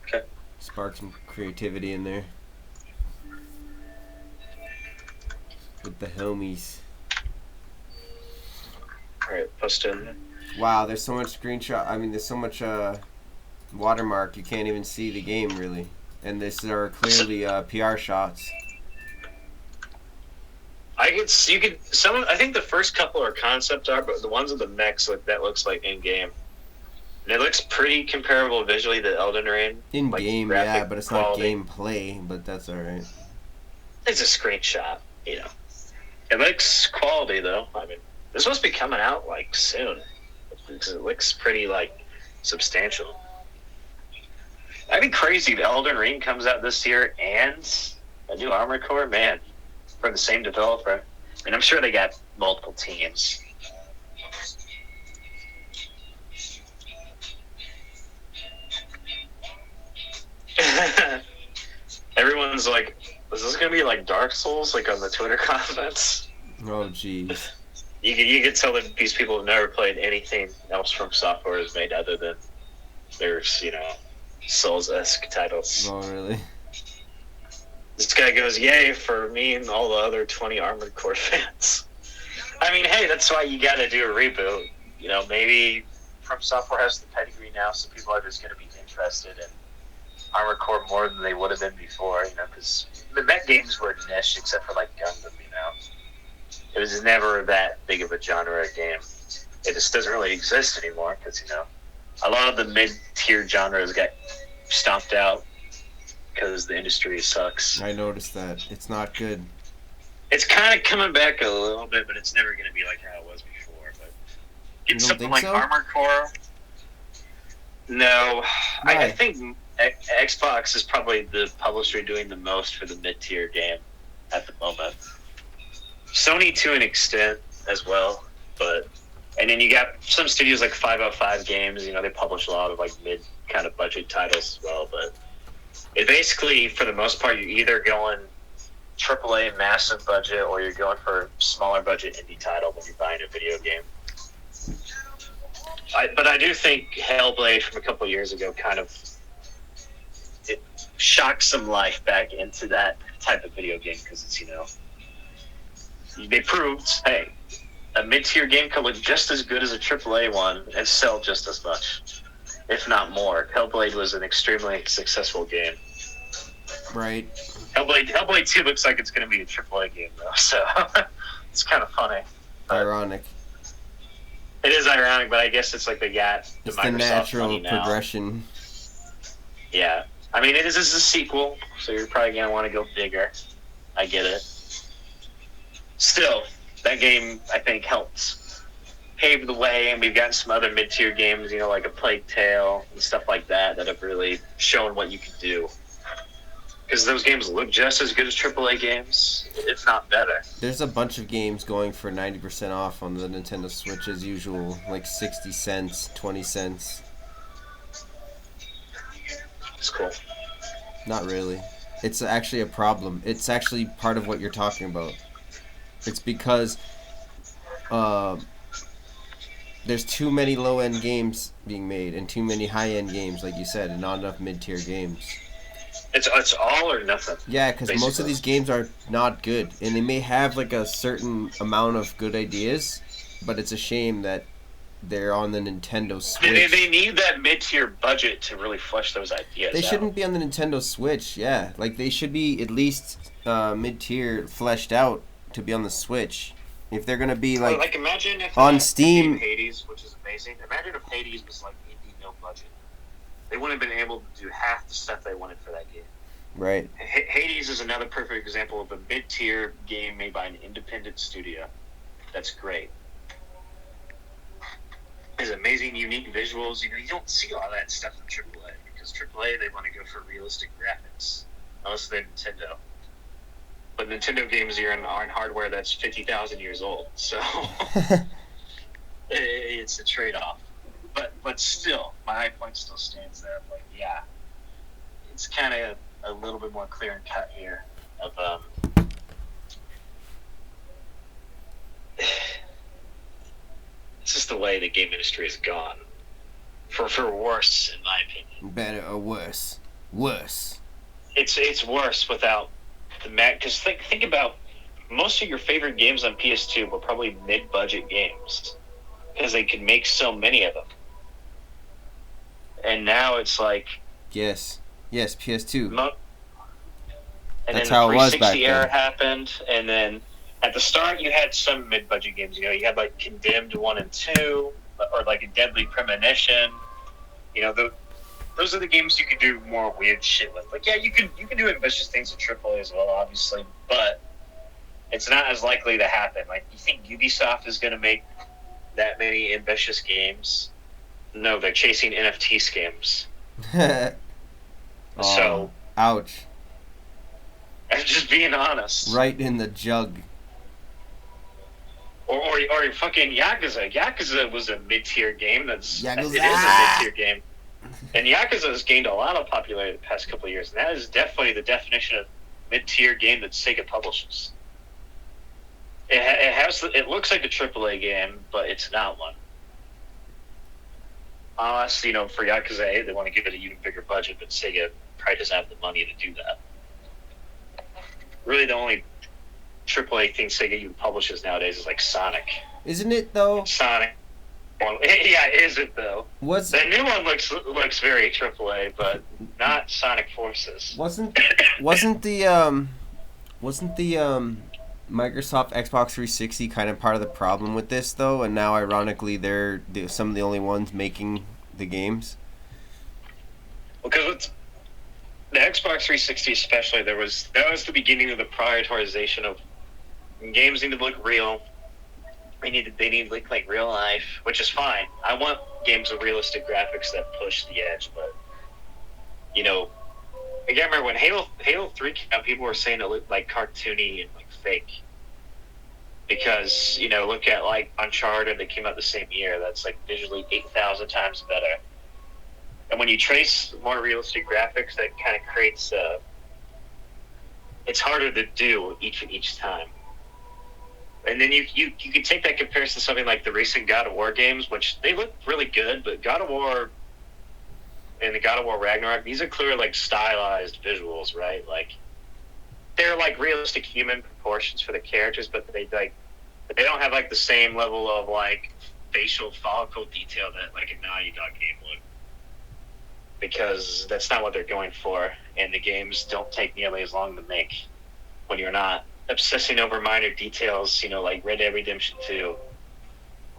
Speaker 2: Okay.
Speaker 3: Spark some creativity in there. With the homies.
Speaker 2: Alright, post in.
Speaker 3: Wow, there's so much screenshot. I mean, there's so much watermark. You can't even see the game really. And these are clearly PR shots.
Speaker 2: You could some. I think the first couple are concept art, but the ones with the mechs looks like in game. And it looks pretty comparable visually to Elden Ring.
Speaker 3: In
Speaker 2: like
Speaker 3: game,
Speaker 2: graphic
Speaker 3: yeah, but it's
Speaker 2: quality.
Speaker 3: not gameplay. But that's all right.
Speaker 2: It's a screenshot, you know. It looks quality though. I mean, this must be coming out like soon. It looks pretty like substantial. That'd be crazy if Elden Ring comes out this year and a new Armored Core, man, from the same developer. And I'm sure they got multiple teams. Everyone's like, is this gonna be like Dark Souls, like on the Twitter comments?
Speaker 3: Oh jeez.
Speaker 2: You could tell that these people have never played anything else from Software has made other than their, Souls-esque titles.
Speaker 3: Oh really?
Speaker 2: This guy goes, yay for me and all the other 20 Armored Core fans. I mean, hey, that's why you gotta do a reboot. You know, maybe From Software has the pedigree now, so people are just gonna be interested in Armored Core more than they would have been before, because the mech games were niche except for like Gundam, It was never that big of a genre game. It just doesn't really exist anymore because, a lot of the mid-tier genres got stomped out because the industry sucks.
Speaker 3: I noticed that. It's not good.
Speaker 2: It's kind of coming back a little bit, but it's never going to be like how it was before. But
Speaker 3: You
Speaker 2: get
Speaker 3: don't
Speaker 2: something
Speaker 3: think
Speaker 2: like
Speaker 3: so?
Speaker 2: Armored Core. No, I
Speaker 3: Why?
Speaker 2: think Xbox is probably the publisher doing the most for the mid-tier game at the moment. Sony to an extent as well, and then you got some studios like 505 Games. They publish a lot of like mid kind of budget titles as well. But it basically, for the most part, you're either going AAA massive budget or you're going for smaller budget indie title when you're buying a video game. But I do think Hellblade from a couple of years ago it shocked some life back into that type of video game because it's they proved, hey, a mid-tier game can look just as good as a AAA one and sell just as much, if not more. Hellblade was an extremely successful game.
Speaker 3: Right.
Speaker 2: Hellblade 2 looks like it's going to be a AAA game, though, so it's kind of funny.
Speaker 3: Ironic.
Speaker 2: It is ironic, but I guess it's like they got the
Speaker 3: It's the
Speaker 2: Microsoft
Speaker 3: natural
Speaker 2: money now.
Speaker 3: progression.
Speaker 2: Yeah. I mean, this is a sequel, so you're probably going to want to go bigger. I get it. Still, that game, I think, helps pave the way, and we've gotten some other mid-tier games, like a Plague Tale and stuff like that have really shown what you can do. Because those games look just as good as AAA games, if not better.
Speaker 3: There's a bunch of games going for 90% off on the Nintendo Switch as usual, like 60 cents, 20 cents.
Speaker 2: It's cool.
Speaker 3: Not really. It's actually a problem. It's actually part of what you're talking about. It's because there's too many low-end games being made and too many high-end games, like you said, and not enough mid-tier games.
Speaker 2: It's all or nothing.
Speaker 3: Yeah, because most of
Speaker 2: basically.
Speaker 3: these games are not good, and they may have like a certain amount of good ideas, but it's a shame that they're on the Nintendo Switch.
Speaker 2: They need that mid-tier budget to really flesh those ideas
Speaker 3: They
Speaker 2: out.
Speaker 3: shouldn't be on the Nintendo Switch, yeah. Like, they should be at least mid-tier fleshed out to be on the Switch. If they're going to be, like
Speaker 2: imagine if
Speaker 3: on
Speaker 2: that
Speaker 3: Steam-
Speaker 2: game Hades, which is amazing. Imagine if Hades was like indie, no budget. They wouldn't have been able to do half the stuff they wanted for that game.
Speaker 3: Right.
Speaker 2: Hades is another perfect example of a mid-tier game made by an independent studio. That's great. has amazing, unique visuals. You know, you don't see all that stuff in AAA because AAA they want to go for realistic graphics, unless they're Nintendo. But Nintendo games are on hardware that's 50,000 years old, so it's a trade-off. But still, my high point still stands there. Like, yeah, it's kind of a little bit more clear and cut here. Of it's just the way the game industry has gone, for worse, in my opinion.
Speaker 3: Better or worse? Worse.
Speaker 2: It's worse without the because think about most of your favorite games on PS2 were probably mid-budget games because they could make so many of them. And now it's like
Speaker 3: Yes, PS2.
Speaker 2: and
Speaker 3: That's
Speaker 2: then
Speaker 3: how
Speaker 2: the
Speaker 3: it was back
Speaker 2: 360 era
Speaker 3: then.
Speaker 2: happened, and then at the start you had some mid-budget games. You know, you had like Condemned 1 and 2, or like a Deadly Premonition. You know, those are the games you could do more weird shit with. Like, yeah, you can do ambitious things with AAA as well, obviously, but it's not as likely to happen. Like, you think Ubisoft is going to make that many ambitious games? No, they're chasing NFT scams.
Speaker 3: Oh,
Speaker 2: So,
Speaker 3: ouch.
Speaker 2: I'm just being honest.
Speaker 3: Right in the jug.
Speaker 2: Or fucking Yakuza. Yakuza was a mid-tier game. It is a
Speaker 3: Yakuza!
Speaker 2: mid-tier game. And Yakuza has gained a lot of popularity the past couple of years. And that is definitely the definition of mid-tier game that Sega publishes. It looks like a AAA game, but it's not one. Honestly, you know, for Yakuza 8, they want to give it an even bigger budget, but Sega probably doesn't have the money to do that. Really, the only AAA thing Sega even publishes nowadays is like Sonic.
Speaker 3: Isn't it though?
Speaker 2: Sonic. Well, yeah, is it though?
Speaker 3: The
Speaker 2: new one looks very AAA, but not Sonic Forces.
Speaker 3: Wasn't the Microsoft Xbox 360 kind of part of the problem with this though? And now, ironically, they're some of the only ones making the games.
Speaker 2: Because with the Xbox 360 especially, that was the beginning of the prioritization of games need to look real. They need to look like real life, which is fine. I want games with realistic graphics that push the edge, but you know, I can't remember when Halo 3 came out, people were saying it looked like cartoony and like fake. Because, you know, look at like Uncharted that came out the same year, that's like visually 8,000 times better. And when you trace more realistic graphics, that kind of creates it's harder to do each time. And then you can take that comparison to something like the recent God of War games, which they look really good, but God of War and the God of War Ragnarok, these are clearly like stylized visuals, right? Like they're like realistic human proportions for the characters, but they don't have like the same level of like facial follicle detail that like a Naughty Dog game would. Because that's not what they're going for, and the games don't take nearly as long to make when you're not obsessing over minor details, you know, like Red Dead Redemption 2.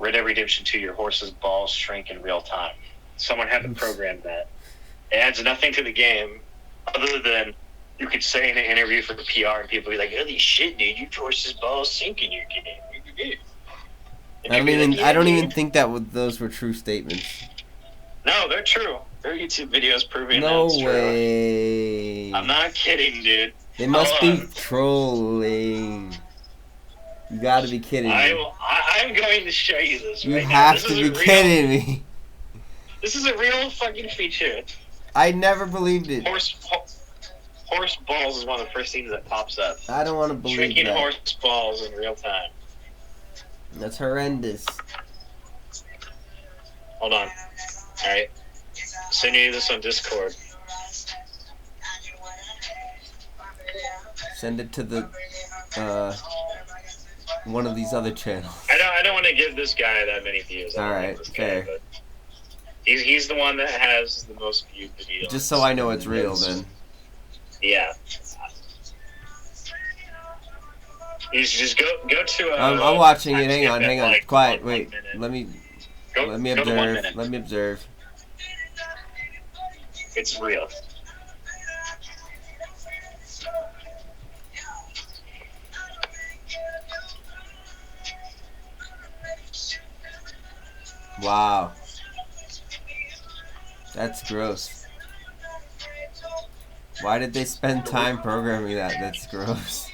Speaker 2: Red Dead Redemption 2, your horse's balls shrink in real time. Someone had to program that. It adds nothing to the game, other than you could say in an interview for the PR, and people be like, "Holy shit, dude, your horse's balls sink in your game."
Speaker 3: I don't even think those were true statements.
Speaker 2: No, they're true. There are YouTube videos proving
Speaker 3: No
Speaker 2: that's
Speaker 3: way.
Speaker 2: true. I'm not kidding, dude.
Speaker 3: They must be trolling. You gotta be kidding me.
Speaker 2: I'm going to show you this
Speaker 3: You
Speaker 2: right now.
Speaker 3: have to be kidding me.
Speaker 2: This is a real fucking feature.
Speaker 3: I never believed it.
Speaker 2: Horse balls is one of the first things that pops up.
Speaker 3: I don't want to believe
Speaker 2: Shrinking
Speaker 3: that.
Speaker 2: horse balls in real time.
Speaker 3: That's horrendous.
Speaker 2: Hold on. Alright. Send you this on Discord.
Speaker 3: Send it to the one of these other channels.
Speaker 2: I don't want to give this guy that many views. I don't
Speaker 3: Alright,
Speaker 2: like this
Speaker 3: fair.
Speaker 2: guy, but he's the one that has the most viewed videos.
Speaker 3: Just so I know it's real, then.
Speaker 2: Yeah. You should just go to.
Speaker 3: I'm watching it. Hang on.
Speaker 2: Like
Speaker 3: Quiet.
Speaker 2: 1
Speaker 3: Wait.
Speaker 2: minute.
Speaker 3: Let me
Speaker 2: Go to 1 minute.
Speaker 3: Let me observe.
Speaker 2: It's real.
Speaker 3: Wow. That's gross. Why did they spend time programming that? That's gross.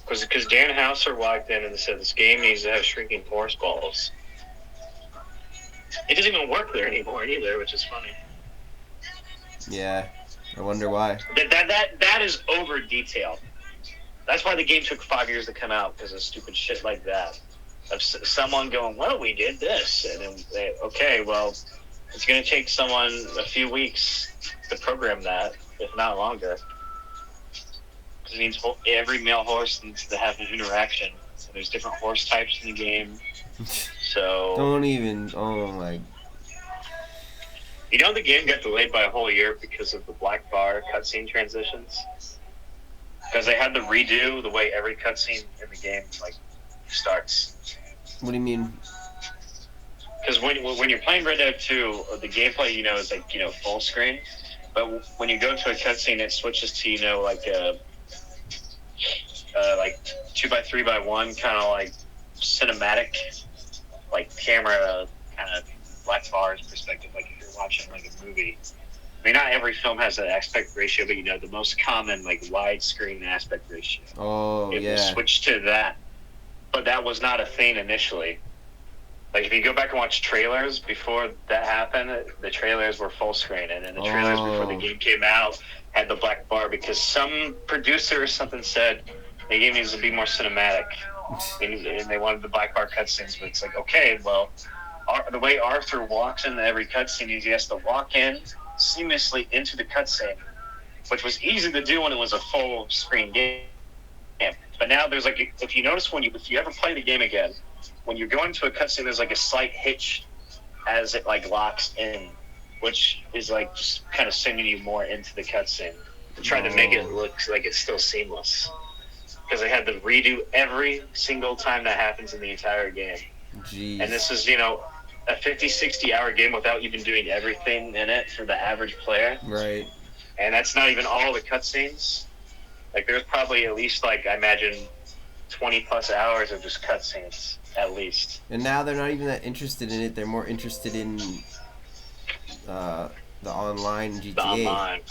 Speaker 2: Because Dan Houser walked in and said this game needs to have shrinking horse balls. It doesn't even work there anymore either, which is funny.
Speaker 3: Yeah. I wonder why.
Speaker 2: That is over detailed. That's why the game took 5 years to come out, because of stupid shit like that. Of someone going, well, we did this. And then they, okay, well, it's going to take someone a few weeks to program that, if not longer. Because it means every male horse needs to have an interaction. So there's different horse types in the game. So
Speaker 3: Don't even. Oh my.
Speaker 2: You know the game got delayed by a whole year because of the black bar cutscene transitions? Because they had to redo the way every cutscene in the game starts.
Speaker 3: What do you mean?
Speaker 2: Because when you're playing Red Dead 2, the gameplay is full screen, but when you go to a cutscene, it switches to like 2x3x1 kind of like cinematic, like camera kind of black bars perspective, like if you're watching like a movie. I mean, not every film has that aspect ratio, but the most common like widescreen aspect ratio.
Speaker 3: Oh,
Speaker 2: It
Speaker 3: yeah.
Speaker 2: was switched to that, but that was not a thing initially. Like if you go back and watch trailers before that happened, the trailers were full screen, and then the trailers before the game came out had the black bar because some producer or something said the game needs to be more cinematic, and they wanted the black bar cutscenes. But it's like, okay, well, the way Arthur walks into every cutscene is he has to walk in seamlessly into the cutscene, which was easy to do when it was a full screen game. But now there's like, if you notice if you ever play the game again, when you're going to a cutscene, there's like a slight hitch as it like locks in, which is like just kind of sending you more into the cutscene to try to make it look like it's still seamless. Because they had to redo every single time that happens in the entire game.
Speaker 3: Jeez.
Speaker 2: And this is, a 50-60 hour game without even doing everything in it for the average player.
Speaker 3: Right.
Speaker 2: And that's not even all the cutscenes. Like, there's probably at least, like, I imagine 20 plus hours of just cutscenes, at least.
Speaker 3: And now they're not even that interested in it. They're more interested in the online GTA.
Speaker 2: The online.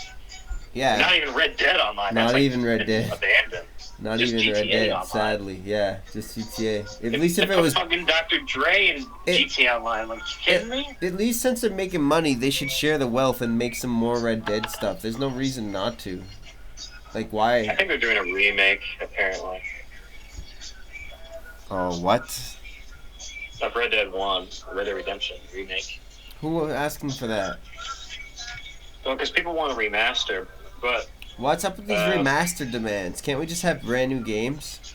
Speaker 3: Yeah.
Speaker 2: Not even Red Dead Online.
Speaker 3: Not
Speaker 2: That's,
Speaker 3: even Red Dead.
Speaker 2: Abandoned.
Speaker 3: Not
Speaker 2: Just
Speaker 3: even Red
Speaker 2: GTA
Speaker 3: Dead,
Speaker 2: Online.
Speaker 3: sadly. Yeah, just GTA. At least if it
Speaker 2: put
Speaker 3: was...
Speaker 2: fucking Dr. Dre and GTA Online. Like, you kidding me?
Speaker 3: At least since they're making money, they should share the wealth and make some more Red Dead stuff. There's no reason not to. Like,
Speaker 2: I
Speaker 3: why?
Speaker 2: think they're doing a remake, apparently,
Speaker 3: Oh, what?
Speaker 2: of Red Dead 1, Red Dead Redemption remake.
Speaker 3: Who was asking for that?
Speaker 2: Well, because people want to remaster, but
Speaker 3: What's up with these remastered demands? Can't we just have brand new games?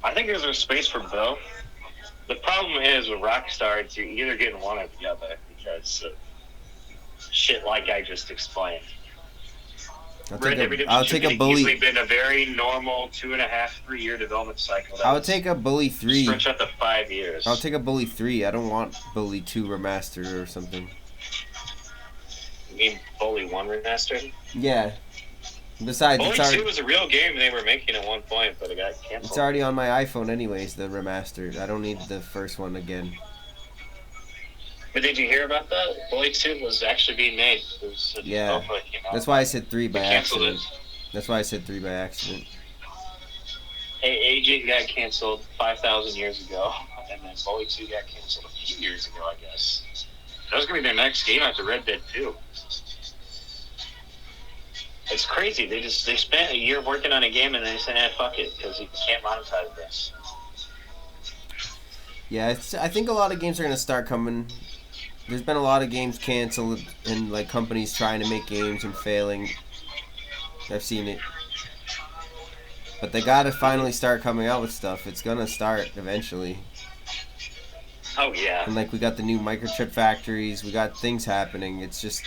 Speaker 2: I think there's a space for both. The problem is with Rockstar, it's you're either getting one or the other because of shit like I just explained.
Speaker 3: I'll take a Bully.
Speaker 2: Easily been a very normal 2.5-3 year development cycle.
Speaker 3: I'll take a Bully 3.
Speaker 2: Stretch out to 5 years.
Speaker 3: I'll take a Bully 3. I don't want Bully 2 remastered or something.
Speaker 2: You mean Bully 1 remastered?
Speaker 3: Yeah. Besides,
Speaker 2: Bully
Speaker 3: it's
Speaker 2: 2
Speaker 3: already,
Speaker 2: was a real game they were making at one point, but it got canceled.
Speaker 3: it's already on my iPhone anyways, the remastered. I don't need the first one again.
Speaker 2: But did you hear about that? Bully 2 was actually being made. It was a
Speaker 3: Yeah.
Speaker 2: developer that came out.
Speaker 3: That's why I said 3 by
Speaker 2: They canceled
Speaker 3: accident.
Speaker 2: it.
Speaker 3: That's why I said 3 by accident.
Speaker 2: Hey, Agent got canceled 5,000 years ago, and then Bully 2 got canceled a few years ago, I guess. That was going to be their next game after Red Dead 2. It's crazy. They spent a year working on a game and they said, fuck it, because you can't monetize this.
Speaker 3: Yeah, I think a lot of games are going to start coming. There's been a lot of games canceled and like companies trying to make games and failing. I've seen it. But they got to finally start coming out with stuff. It's going to start eventually.
Speaker 2: Oh, yeah.
Speaker 3: And like we got the new microchip factories, we got things happening. It's just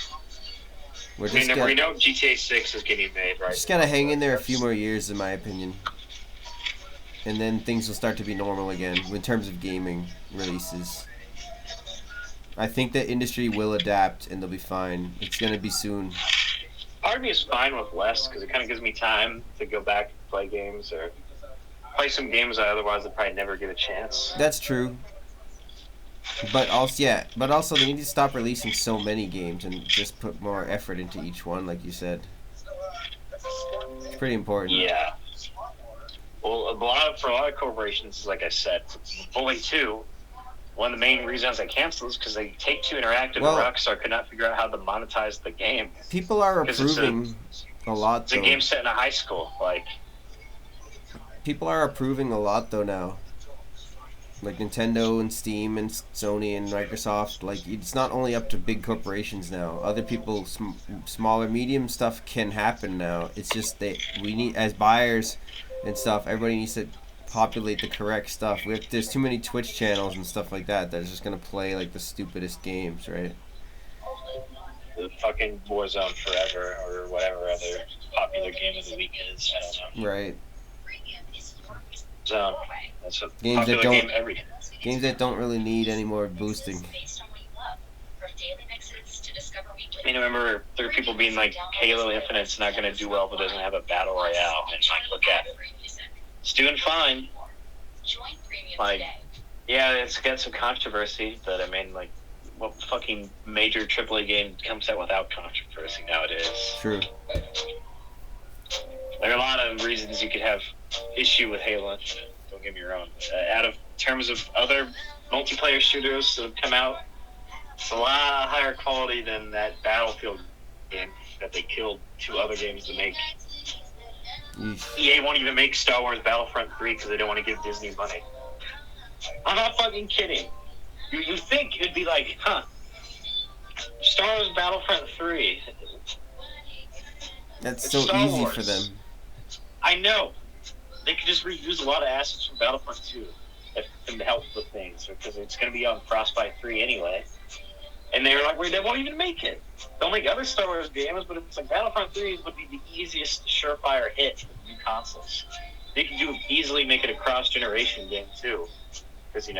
Speaker 3: we
Speaker 2: We know GTA 6 is getting made, right?
Speaker 3: just gotta hang in there a few more years, in my opinion, and then things will start to be normal again in terms of gaming releases. I think the industry will adapt and they'll be fine. It's gonna be soon.
Speaker 2: Part of me is fine with less because it kind of gives me time to go back and play games or play some games I otherwise would probably never get a chance.
Speaker 3: That's true. But also they need to stop releasing so many games and just put more effort into each one, like you said. It's pretty important.
Speaker 2: Yeah. Well, for a lot of corporations, like I said, Bully 2, one of the main reasons they canceled is because they Take-Two Interactive and Rockstar could not figure out how to monetize the game.
Speaker 3: People are approving a lot, though.
Speaker 2: It's a game set in a high school, like.
Speaker 3: People are approving a lot, though, now. Like Nintendo and Steam and Sony and Microsoft, like it's not only up to big corporations now. Other people, smaller, medium stuff can happen now. It's just we need, as buyers and stuff, everybody needs to populate the correct stuff. There's too many Twitch channels and stuff like that that's just gonna play like the stupidest games, right?
Speaker 2: The fucking Warzone Forever or whatever other popular game of the week is. I don't know.
Speaker 3: Right.
Speaker 2: So that's a popular game every day.
Speaker 3: Games that don't really need any more boosting.
Speaker 2: I mean, I remember there were people being like, Halo Infinite's not going to do well if it doesn't have a battle royale. And like, look at it. It's doing fine. Like, yeah, it's got some controversy, but I mean, like, what fucking major AAA game comes out without controversy nowadays?
Speaker 3: True.
Speaker 2: There are a lot of reasons you could have issue with Halo Infinite. Don't get me wrong. Out of terms of other multiplayer shooters that have come out, it's a lot higher quality than that Battlefield game that they killed 2 other games to make. EA won't even make Star Wars Battlefront 3 because they don't want to give Disney money. I'm not fucking kidding. You think it'd be like, Star Wars Battlefront 3.
Speaker 3: That's so easy for them.
Speaker 2: I know. They could just reuse a lot of assets from Battlefront 2 to help with things, because it's going to be on Frostbite 3 anyway. And they were like, they won't even make it. They'll make other Star Wars games, but it's like Battlefront 3 would be the easiest surefire hit for new consoles. They could easily make it a cross-generation game, too. Because, you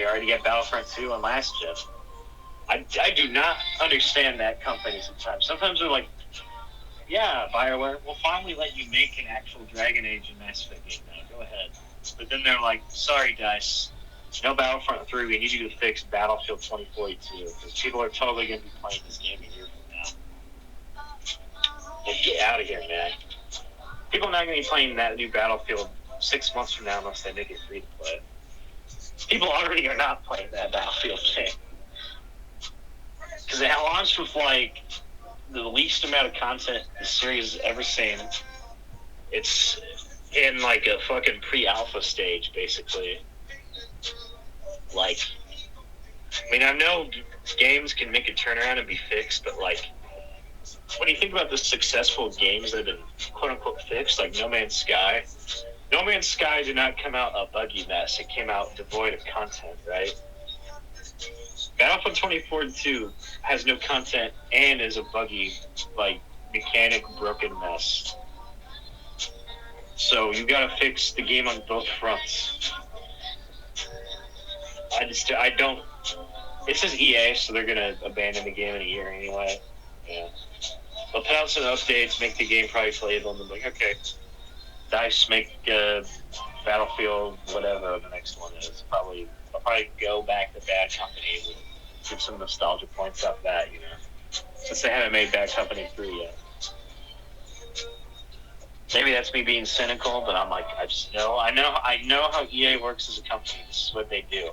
Speaker 2: already got Battlefront 2 on last gen. I do not understand that company sometimes. Sometimes they're like, yeah, BioWare, we'll finally let you make an actual Dragon Age and Mass Effect game now. Go ahead. But then they're like, sorry, guys. No Battlefront 3. We need you to fix Battlefield 2042. Because people are totally going to be playing this game a year from now. And get out of here, man. People are not going to be playing that new Battlefield 6 months from now unless they make it free to play. People already are not playing that Battlefield game. Because it launched with, like, the least amount of content the series has ever seen. It's in like a fucking pre-alpha stage, basically. Like, I mean, I know games can make a turnaround and be fixed, but like, when you think about the successful games that have been quote-unquote fixed, like No Man's Sky did not come out a buggy mess. It came out devoid of content, right? Battlefield 2042 has no content and is a buggy, like, mechanic broken mess. So you gotta fix the game on both fronts. I don't. It says EA, so they're gonna abandon the game in a year anyway. Yeah. They'll put out some updates, make the game probably playable, and they'll be like, okay, DICE make Battlefield, whatever the next one is. I'll probably go back to Bad Company and give some nostalgia points off that, since they haven't made Bad Company 3 yet. Maybe that's me being cynical, but I'm like, I just know. I know how EA works as a company. This is what they do.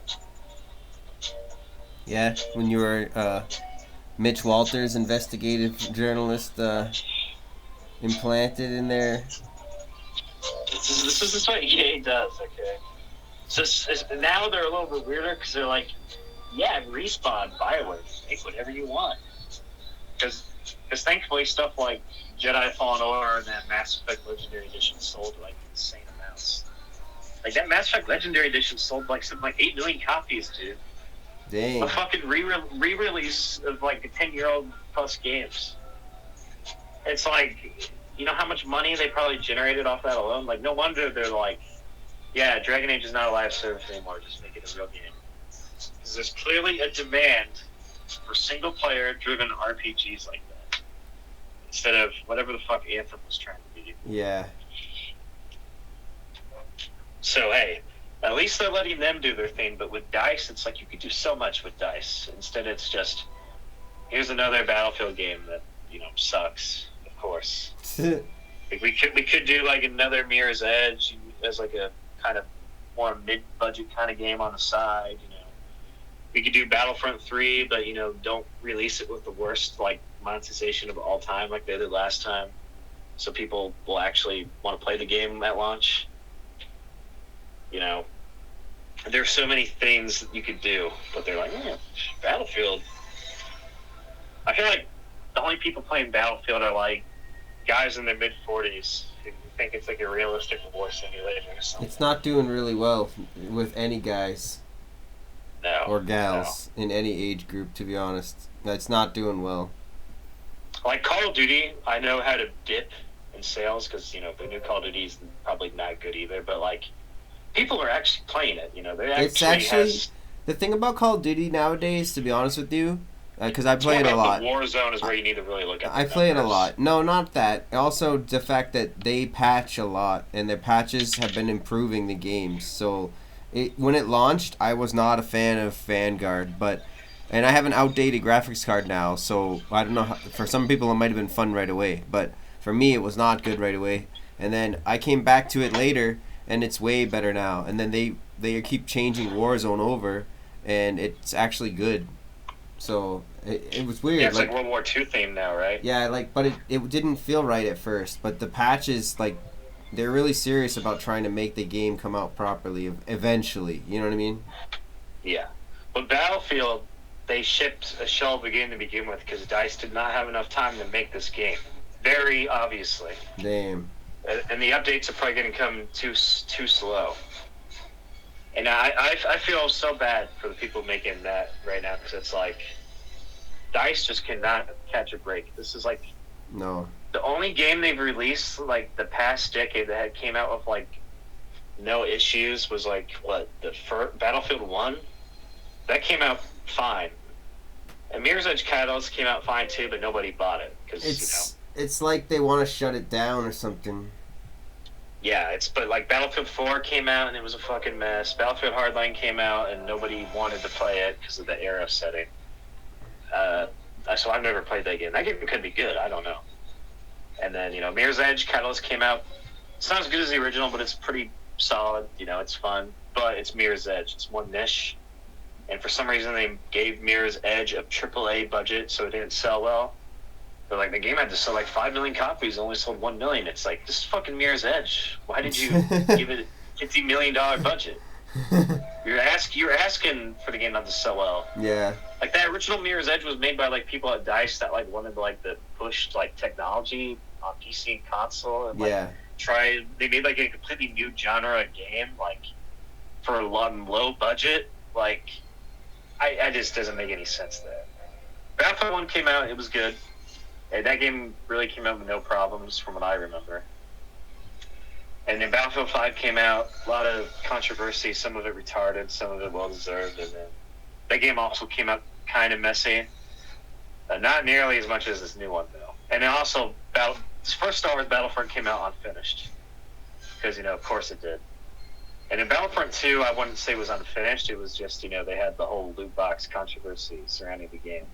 Speaker 3: Yeah, when you were Mitch Walters, investigative journalist, implanted in there.
Speaker 2: This is what EA does, okay? So now they're a little bit weirder because they're like, yeah, Respawn, BioWare, make whatever you want. Because thankfully stuff like Jedi Fallen Order and that Mass Effect Legendary Edition sold like insane amounts. Like that Mass Effect Legendary Edition sold like something like 8 million copies, dude.
Speaker 3: Dang.
Speaker 2: A fucking re-release of like a 10-year-old plus games. It's like, you know how much money they probably generated off that alone? Like, no wonder they're like, yeah, Dragon Age is not a live service anymore, just make it a real game. Because there's clearly a demand for single-player driven RPGs like that. Instead of whatever the fuck Anthem was trying to be.
Speaker 3: Yeah.
Speaker 2: So, hey, At least they're letting them do their thing, but with DICE, it's like you could do so much with DICE. Instead, it's just, here's another Battlefield game that, sucks, of course. Like we could do like another Mirror's Edge as like a kind of more mid-budget kind of game on the side, We could do Battlefront 3, but, don't release it with the worst, like, monetization of all time like they did last time. So people will actually want to play the game at launch. There's so many things that you could do, but they're like, Battlefield. I feel like the only people playing Battlefield are, like, guys in their mid-40s who think it's, like, a realistic war simulator or something.
Speaker 3: It's not doing really well with any guys.
Speaker 2: No,
Speaker 3: or gals in any age group, to be honest. That's not doing well.
Speaker 2: Like Call of Duty, I know how to dip in sales because, the new Call of Duty is probably not good either, but, like, people are actually playing it,
Speaker 3: It's actually the thing about Call of Duty nowadays, to be honest with you, because I play it a lot.
Speaker 2: The Warzone is where you need to really look at
Speaker 3: I play it a lot. No, not that. Also, the fact that they patch a lot, and their patches have been improving the games, so... when it launched, I was not a fan of Vanguard, and I have an outdated graphics card now, so I don't know, for some people it might have been fun right away, but for me it was not good right away. And then I came back to it later, and it's way better now. And then they keep changing Warzone over, and it's actually good. So it was weird.
Speaker 2: Yeah, it's like World War II theme now, right?
Speaker 3: Yeah, but it didn't feel right at first, but the patches, they're really serious about trying to make the game come out properly eventually. You know what I mean?
Speaker 2: Yeah. But Battlefield, they shipped a shell of the game to begin with because DICE did not have enough time to make this game. Very obviously.
Speaker 3: Damn.
Speaker 2: And the updates are probably going to come too slow. And I feel so bad for the people making that right now because it's like DICE just cannot catch a break. This is like...
Speaker 3: No.
Speaker 2: The only game they've released, like, the past decade that had came out with, like, no issues was, like, Battlefield 1? That came out fine. And Mirror's Edge Catalyst came out fine, too, but nobody bought it. Cause,
Speaker 3: it's like they want to shut it down or something.
Speaker 2: Yeah, but, like, Battlefield 4 came out, and it was a fucking mess. Battlefield Hardline came out, and nobody wanted to play it because of the arrow setting. So I've never played that game. That game could be good. I don't know. And then, Mirror's Edge Catalyst came out. It's not as good as the original, but it's pretty solid. It's fun. But it's Mirror's Edge. It's more niche. And for some reason, they gave Mirror's Edge a AAA budget, so it didn't sell well. But, like, the game had to sell, like, 5 million copies. Only sold 1 million. It's like, this is fucking Mirror's Edge. Why did you give it a $50 million budget? You're asking for the game not to sell well.
Speaker 3: Yeah.
Speaker 2: Like, that original Mirror's Edge was made by, like, people at DICE that, like, wanted to, like, push, like, technology on PC and console. And, like, they made, like, a completely new genre of game, like, for a low budget. Like, I just doesn't make any sense there. Battlefield 1 came out, it was good. And that game really came out with no problems from what I remember. And then Battlefield 5 came out, a lot of controversy, some of it retarded, some of it well-deserved, and then that game also came out kind of messy. Not nearly as much as this new one, though. And then also, this first Star Wars Battlefront came out unfinished. Because, of course it did. And in Battlefront 2, I wouldn't say was unfinished. It was just, they had the whole loot box controversy surrounding the game.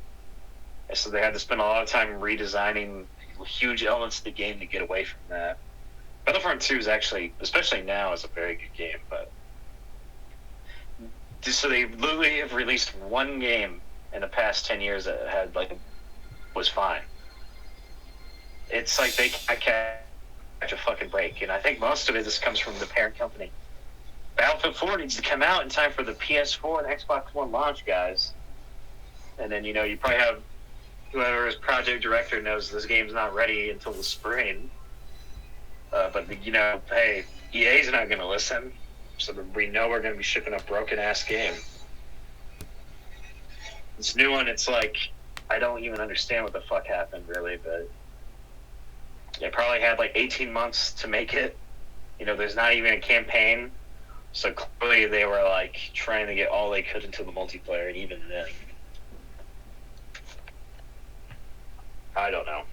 Speaker 2: And so they had to spend a lot of time redesigning huge elements of the game to get away from that. Battlefront 2 is actually, especially now, is a very good game, but... So they literally have released one game in the past 10 years that had, like, was fine. It's like they can't catch a fucking break, and I think most of it just comes from the parent company. Battlefield 4 needs to come out in time for the PS4 and Xbox One launch, guys. And then, you probably have whoever is project director knows this game's not ready until the spring. But, hey, EA's not going to listen. So we know we're going to be shipping a broken-ass game. This new one, it's like, I don't even understand what the fuck happened, really, but they probably had, like, 18 months to make it. There's not even a campaign. So clearly they were, like, trying to get all they could into the multiplayer, and even then. I don't know.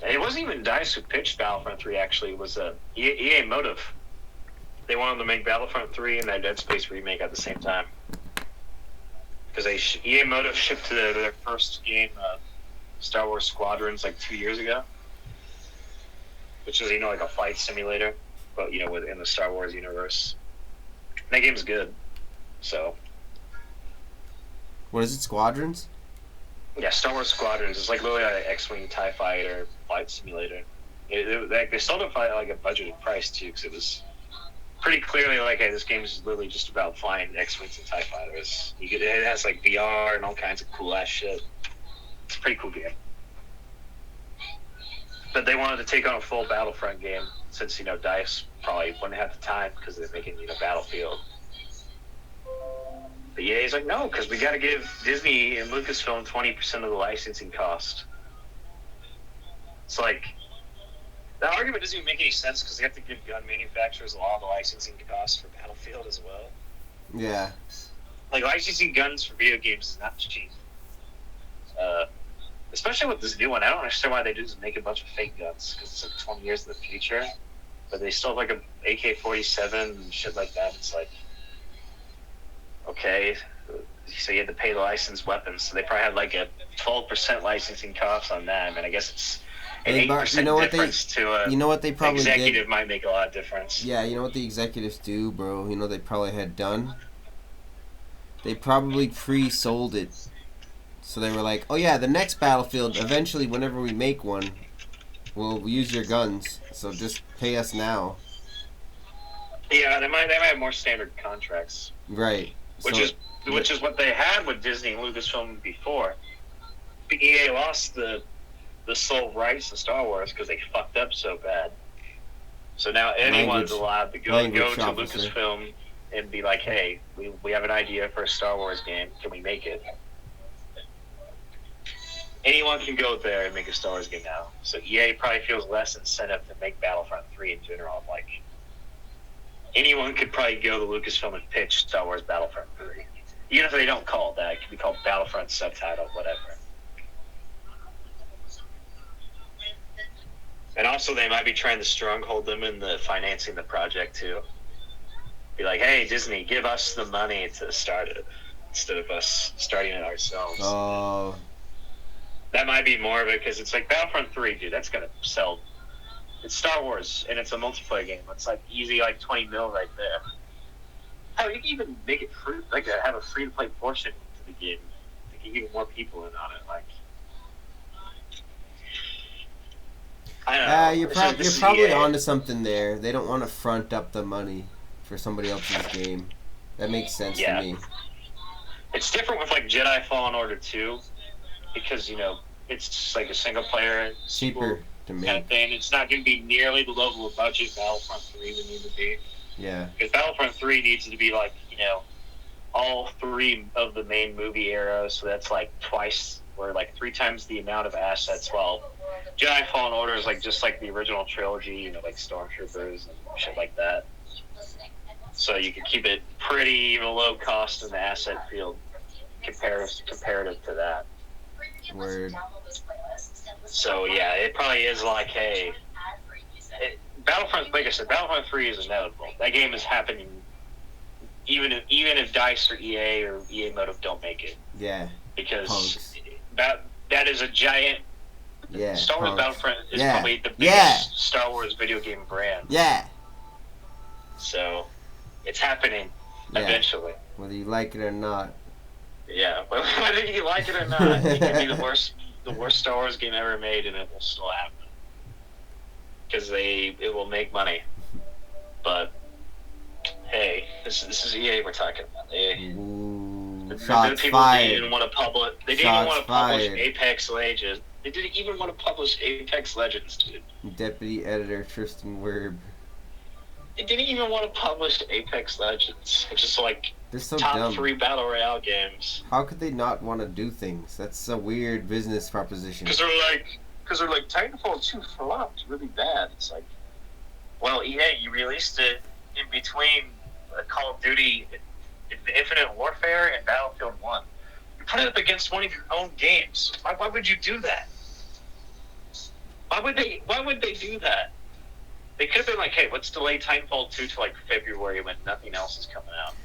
Speaker 2: It wasn't even DICE who pitched Battlefront 3. Actually, it was EA Motive. They wanted to make Battlefront 3 and that Dead Space remake at the same time. Because EA Motive shipped to their first game, Star Wars Squadrons, like 2 years ago. Which is, like a flight simulator, but, within the Star Wars universe. And that game's good. So.
Speaker 3: What is it, Squadrons?
Speaker 2: Yeah, Star Wars Squadrons. It's like literally an X-Wing TIE fighter flight simulator. They sold it for like a budgeted price, too, because it was pretty clearly like, hey, this game is literally just about flying X-Wings and TIE fighters. It has like VR and all kinds of cool ass shit. It's a pretty cool game. But they wanted to take on a full Battlefront game since, DICE probably wouldn't have the time because they're making, Battlefield. But EA's like, no, because we got to give Disney and Lucasfilm 20% of the licensing cost. It's like, that argument doesn't even make any sense because they have to give gun manufacturers a lot of the licensing costs for Battlefield as well.
Speaker 3: Yeah.
Speaker 2: Like, licensing guns for video games is not cheap. Especially with this new one. I don't understand why they just make a bunch of fake guns because it's like 20 years in the future. But they still have like an AK-47 and shit like that. It's like, okay, so you had to pay the licensed weapons. So they probably had like a 12% licensing cost on that. I mean, I guess it's an 8% difference to
Speaker 3: you know what they probably
Speaker 2: executive
Speaker 3: did?
Speaker 2: might make a lot of difference.
Speaker 3: Yeah, you know what the executives do, bro? You know they probably had done? They probably pre-sold it. So they were like, oh yeah, the next Battlefield, eventually whenever we make one, we'll use your guns. So just pay us now.
Speaker 2: Yeah, they might have more standard contracts.
Speaker 3: Right.
Speaker 2: Which is what they had with Disney and Lucasfilm before. But EA lost the sole rights to Star Wars because they fucked up so bad. So now anyone's allowed to go to Lucasfilm and be like, hey, we have an idea for a Star Wars game. Can we make it? Anyone can go there and make a Star Wars game now. So EA probably feels less incentive to make Battlefront 3 in general. Like, anyone could probably go to Lucasfilm and pitch Star Wars Battlefront 3. Even if they don't call it that, it could be called Battlefront subtitle, whatever. And also, they might be trying to stronghold them in the financing the project, too. Be like, hey, Disney, give us the money to start it, instead of us starting it ourselves.
Speaker 3: Oh.
Speaker 2: That might be more of it, because it's like Battlefront 3, dude, that's going to sell. It's Star Wars, and it's a multiplayer game. It's like easy, like 20 mil right there. Hell, you can even make it free, like have a free-to-play portion to the game. You can get more people in on it. Like, I don't know.
Speaker 3: You're probably onto something there. They don't want to front up the money for somebody else's game. That makes sense to me.
Speaker 2: It's different with like Jedi Fallen Order 2, because it's just like a single player
Speaker 3: cheaper to make
Speaker 2: kind of thing. It's not going to be nearly the level of budget Battlefront 3 would need to be.
Speaker 3: Yeah.
Speaker 2: Because Battlefront 3 needs to be like, all three of the main movie eras, so that's like twice, or like 3 times the amount of assets, while Jedi Fallen Order is like just like the original trilogy, like Stormtroopers and shit like that. So you can keep it pretty low cost in the asset field comparative to that.
Speaker 3: Word.
Speaker 2: So yeah, it probably is like, hey, Battlefront, like I said, Battlefront 3 is inevitable. That game is happening even if DICE or EA Motive don't make it.
Speaker 3: Yeah.
Speaker 2: Because that is a giant.
Speaker 3: Yeah.
Speaker 2: Star Wars Battlefront is probably the biggest Star Wars video game brand.
Speaker 3: Yeah.
Speaker 2: So it's happening eventually.
Speaker 3: Whether you like it or not.
Speaker 2: Yeah, whether you like it or not, it can be the worst Star Wars game ever made, and it will still happen because it will make money. But hey, this is EA we're talking about.
Speaker 3: Shots fired.
Speaker 2: They didn't want to publish. They didn't even want to publish Apex Legends. They didn't even want to publish Apex Legends, dude.
Speaker 3: Deputy Editor Tristan Werbe.
Speaker 2: They didn't even want to publish Apex Legends, which is like top
Speaker 3: dumb.
Speaker 2: 3 battle royale games.
Speaker 3: How could they not want to do things? That's a weird business proposition.
Speaker 2: Because they're like Titanfall 2 flopped really bad. It's like, well, EA, you released it in between Call of Duty Infinite Warfare and Battlefield 1. You put it up against one of your own games. Why would you do that? Why would they? Why would they do that? They could have been like, "Hey, let's delay Titanfall 2 to like February when nothing else is coming out."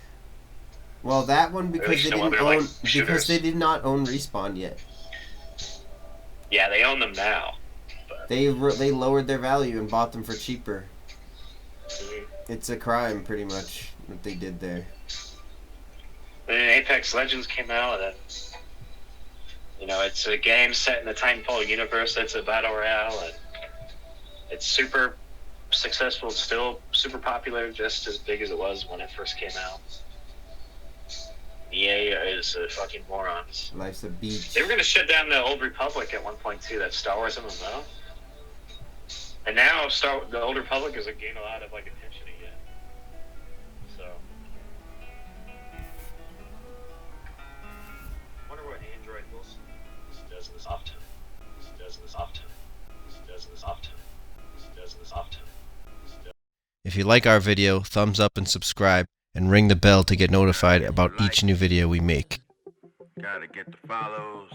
Speaker 3: Well, that one because they didn't
Speaker 2: other,
Speaker 3: own because they did not own Respawn yet.
Speaker 2: Yeah, they own them now. But...
Speaker 3: They lowered their value and bought them for cheaper.
Speaker 2: Mhm.
Speaker 3: It's a crime, pretty much, what they did there.
Speaker 2: And then Apex Legends came out, and it's a game set in the Titanfall universe. It's a battle royale, and it's super successful. It's still super popular, just as big as it was when it first came out. EA is fucking morons.
Speaker 3: Life's a beach.
Speaker 2: They were going to shut down the Old Republic at one point too. That Star Wars MMO, and now the Old Republic is gained a lot of attention again. So, I wonder what Android Wilson does this often. Does this often. Does this often. Does this often.
Speaker 1: If you like our video, thumbs up and subscribe, and ring the bell to get notified about each new video we make.
Speaker 6: Gotta get the follows.